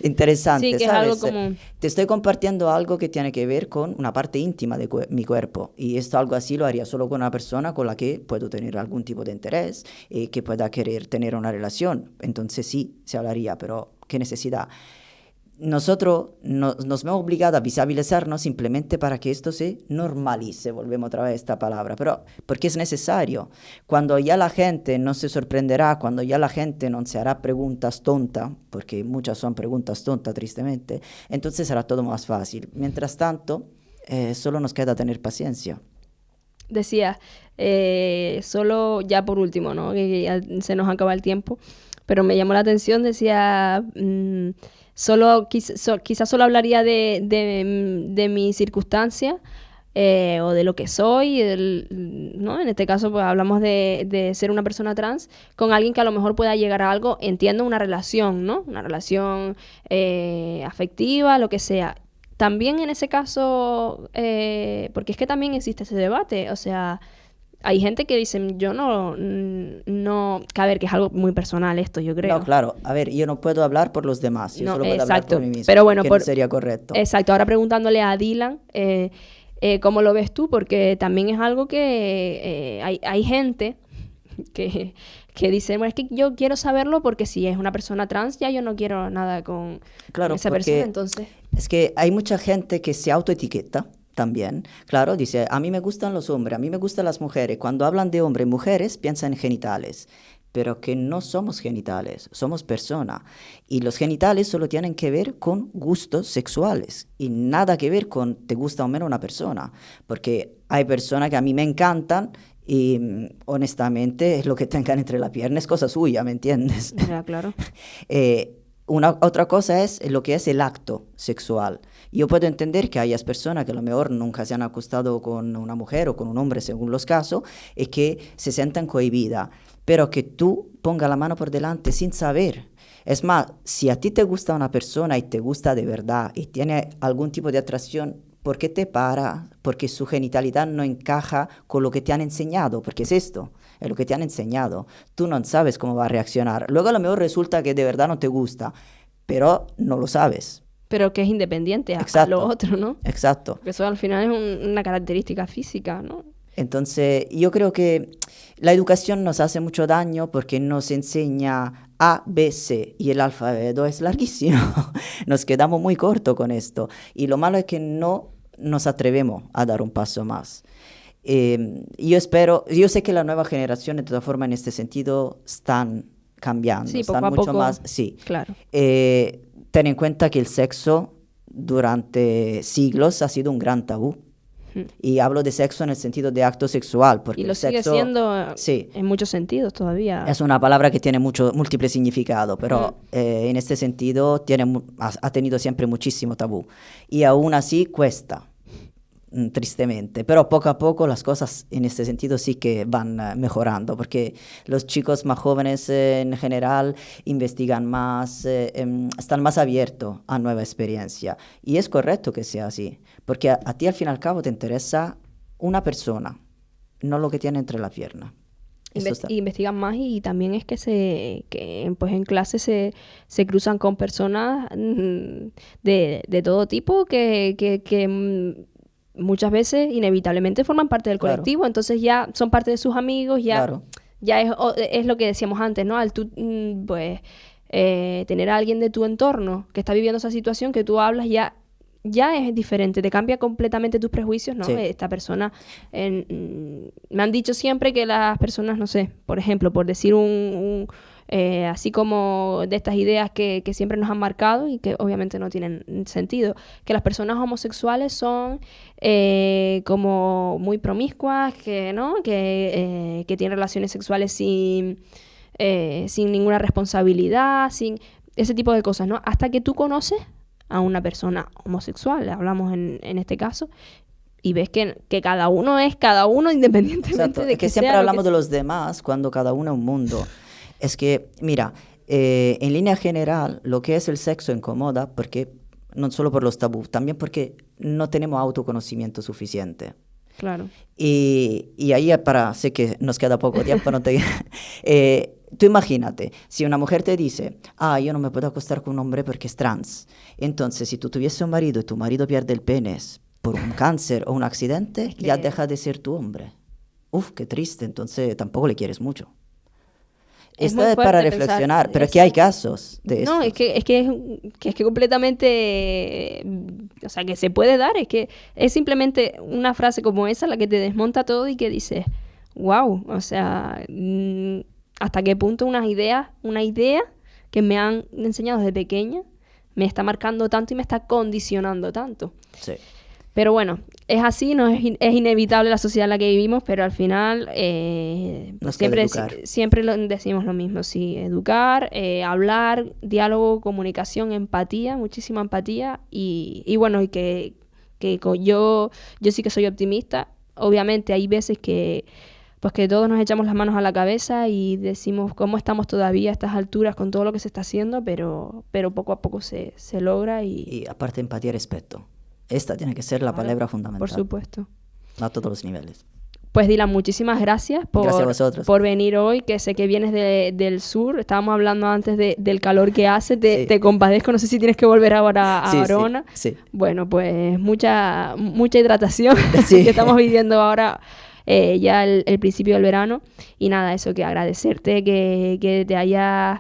interesante, sí, que ¿sabes? Es algo como... Te estoy compartiendo algo que tiene que ver con una parte íntima de mi cuerpo, y esto algo así lo haría solo con una persona con la que puedo tener algún tipo de interés y que pueda querer tener una relación. Entonces sí, se hablaría, pero ¿qué necesidad? Nosotros nos vemos obligados a visibilizarnos simplemente para que esto se normalice, volvemos otra vez a esta palabra, pero porque es necesario. Cuando ya la gente no se sorprenderá, cuando ya la gente no se hará preguntas tontas, porque muchas son preguntas tontas, tristemente, entonces será todo más fácil. Mientras tanto, solo nos queda tener paciencia. Decía, solo ya por último, ¿no? Que ya se nos acaba el tiempo, pero me llamó la atención, decía... quizás solo hablaría de mi circunstancia o de lo que soy, ¿no? En este caso pues hablamos de ser una persona trans con alguien que a lo mejor pueda llegar a algo, entiendo, una relación, ¿no? Una relación afectiva, lo que sea. También en ese caso, porque es que también existe ese debate, o sea... Hay gente que dice, yo no, que a ver, que es algo muy personal esto, yo creo. No, claro, a ver, yo no puedo hablar por los demás, yo solo puedo hablar por mí mismo, pero bueno, que no sería correcto. Exacto, ahora preguntándole a Dylan, ¿cómo lo ves tú? Porque también es algo que hay gente que dice, bueno, es que yo quiero saberlo porque si es una persona trans, ya yo no quiero nada con esa persona, entonces... Es que hay mucha gente que se autoetiqueta también, claro, dice, a mí me gustan los hombres, a mí me gustan las mujeres. Cuando hablan de hombres y mujeres, piensan en genitales, pero que no somos genitales, somos personas. Y los genitales solo tienen que ver con gustos sexuales y nada que ver con te gusta o menos una persona, porque hay personas que a mí me encantan y honestamente es lo que tengan entre las piernas, es cosa suya, ¿me entiendes? Ya, claro. Otra cosa es lo que es el acto sexual. Yo puedo entender que hayas personas que a lo mejor nunca se han acostado con una mujer o con un hombre, según los casos, y que se sientan cohibidas, pero que tú pongas la mano por delante sin saber. Es más, si a ti te gusta una persona y te gusta de verdad y tiene algún tipo de atracción, ¿por qué te para? Porque su genitalidad no encaja con lo que te han enseñado, porque es esto. Es lo que te han enseñado. Tú no sabes cómo va a reaccionar. Luego a lo mejor resulta que de verdad no te gusta, pero no lo sabes. Pero que es independiente a lo otro, ¿no? Exacto. Porque eso al final es una característica física, ¿no? Entonces, yo creo que la educación nos hace mucho daño porque nos enseña A, B, C y el alfabeto es larguísimo. Nos quedamos muy cortos con esto. Y lo malo es que no nos atrevemos a dar un paso más. Yo sé que la nueva generación de todas formas en este sentido están cambiando, sí, están poco a mucho poco, más, sí. Claro. Ten en cuenta que el sexo durante siglos ha sido un gran tabú. Y hablo de sexo en el sentido de acto sexual. Porque y lo el sigue sexo, siendo sí, en muchos sentidos todavía. Es una palabra que tiene múltiple significado, pero en este sentido ha tenido siempre muchísimo tabú. Y aún así cuesta, tristemente. Pero poco a poco las cosas en este sentido sí que van mejorando, porque los chicos más jóvenes en general investigan más, están más abiertos a nueva experiencia. Y es correcto que sea así, porque a ti al fin y al cabo te interesa una persona, no lo que tiene entre la pierna. Investigan más y también es que pues en clase se cruzan con personas de todo tipo que muchas veces inevitablemente forman parte del colectivo, entonces ya son parte de sus amigos, ya es lo que decíamos antes, ¿no? Al tú, pues, tener a alguien de tu entorno que está viviendo esa situación que tú hablas ya es diferente, te cambia completamente tus prejuicios, ¿no? Sí. Esta persona, me han dicho siempre que las personas, no sé, por ejemplo, por decir así como de estas ideas que siempre nos han marcado y que obviamente no tienen sentido, que las personas homosexuales son como muy promiscuas, que tienen relaciones sexuales sin ninguna responsabilidad, ese tipo de cosas, ¿no? Hasta que tú conoces a una persona homosexual, hablamos en este caso, y ves que cada uno es cada uno independientemente. Exacto. De que siempre sea hablamos de los demás cuando cada uno es un mundo. Es que, mira, en línea general, lo que es el sexo incomoda, porque no solo por los tabús, también porque no tenemos autoconocimiento suficiente. Claro. Y ahí sé que nos queda poco tiempo, no te... tú imagínate, si una mujer te dice, yo no me puedo acostar con un hombre porque es trans, entonces si tú tuviese un marido y tu marido pierde el pene por un cáncer o un accidente, ya deja de ser tu hombre. Uf, qué triste, entonces tampoco le quieres mucho. Esto es para reflexionar, pero es que hay casos de esto. No, es que completamente, o sea, que se puede dar, es que es simplemente una frase como esa la que te desmonta todo y que dices, wow, o sea, hasta qué punto una idea que me han enseñado desde pequeña me está marcando tanto y me está condicionando tanto. Sí. Pero bueno, es así, es inevitable la sociedad en la que vivimos, pero al final siempre decimos lo mismo, sí, educar, hablar, diálogo, comunicación, empatía, muchísima empatía y bueno, y que yo sí que soy optimista. Obviamente hay veces que todos nos echamos las manos a la cabeza y decimos cómo estamos todavía a estas alturas con todo lo que se está haciendo, pero poco a poco se logra y aparte empatía y respeto. Esta tiene que ser la palabra fundamental. Por supuesto. A todos los niveles. Pues Dylan, muchísimas gracias por venir hoy, que sé que vienes del sur. Estábamos hablando antes del calor que hace. Te compadezco, no sé si tienes que volver ahora a Arona. Sí. Bueno, pues mucha hidratación que estamos viviendo ahora, ya el principio del verano. Y nada, eso, que agradecerte que te hayas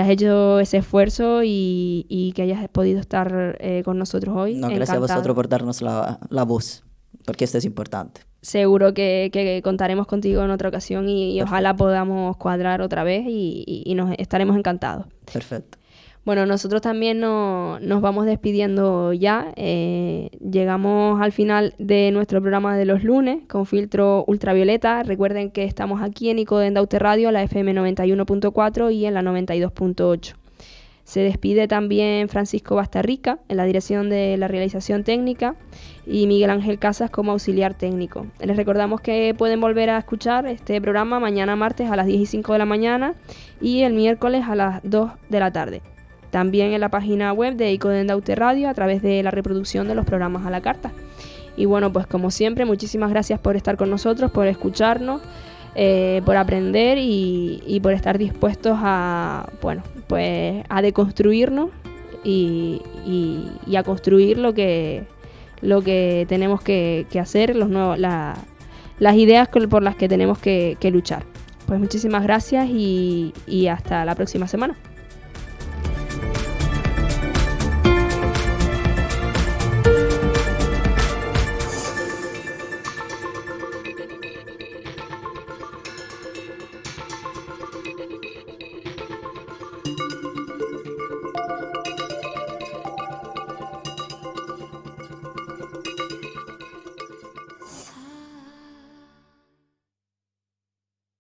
hecho ese esfuerzo y que hayas podido estar con nosotros hoy. No, gracias a vosotros por darnos la voz, porque esto es importante. Seguro que contaremos contigo en otra ocasión y ojalá podamos cuadrar otra vez y nos estaremos encantados. Perfecto. Bueno, nosotros también nos vamos despidiendo ya. Llegamos al final de nuestro programa de los lunes con filtro ultravioleta. Recuerden que estamos aquí en ICO de Endaute Radio, la FM 91.4 y en la 92.8. Se despide también Francisco Bastarrica en la dirección de la realización técnica y Miguel Ángel Casas como auxiliar técnico. Les recordamos que pueden volver a escuchar este programa mañana martes a las 10:05 de la mañana y el miércoles a las 2 de la tarde. También en la página web de ICO de Endaute Radio a través de la reproducción de los programas a la carta. Y bueno, pues como siempre, muchísimas gracias por estar con nosotros, por escucharnos, por aprender y por estar dispuestos a deconstruirnos y a construir lo que tenemos que hacer, las ideas por las que tenemos que luchar. Pues muchísimas gracias y hasta la próxima semana.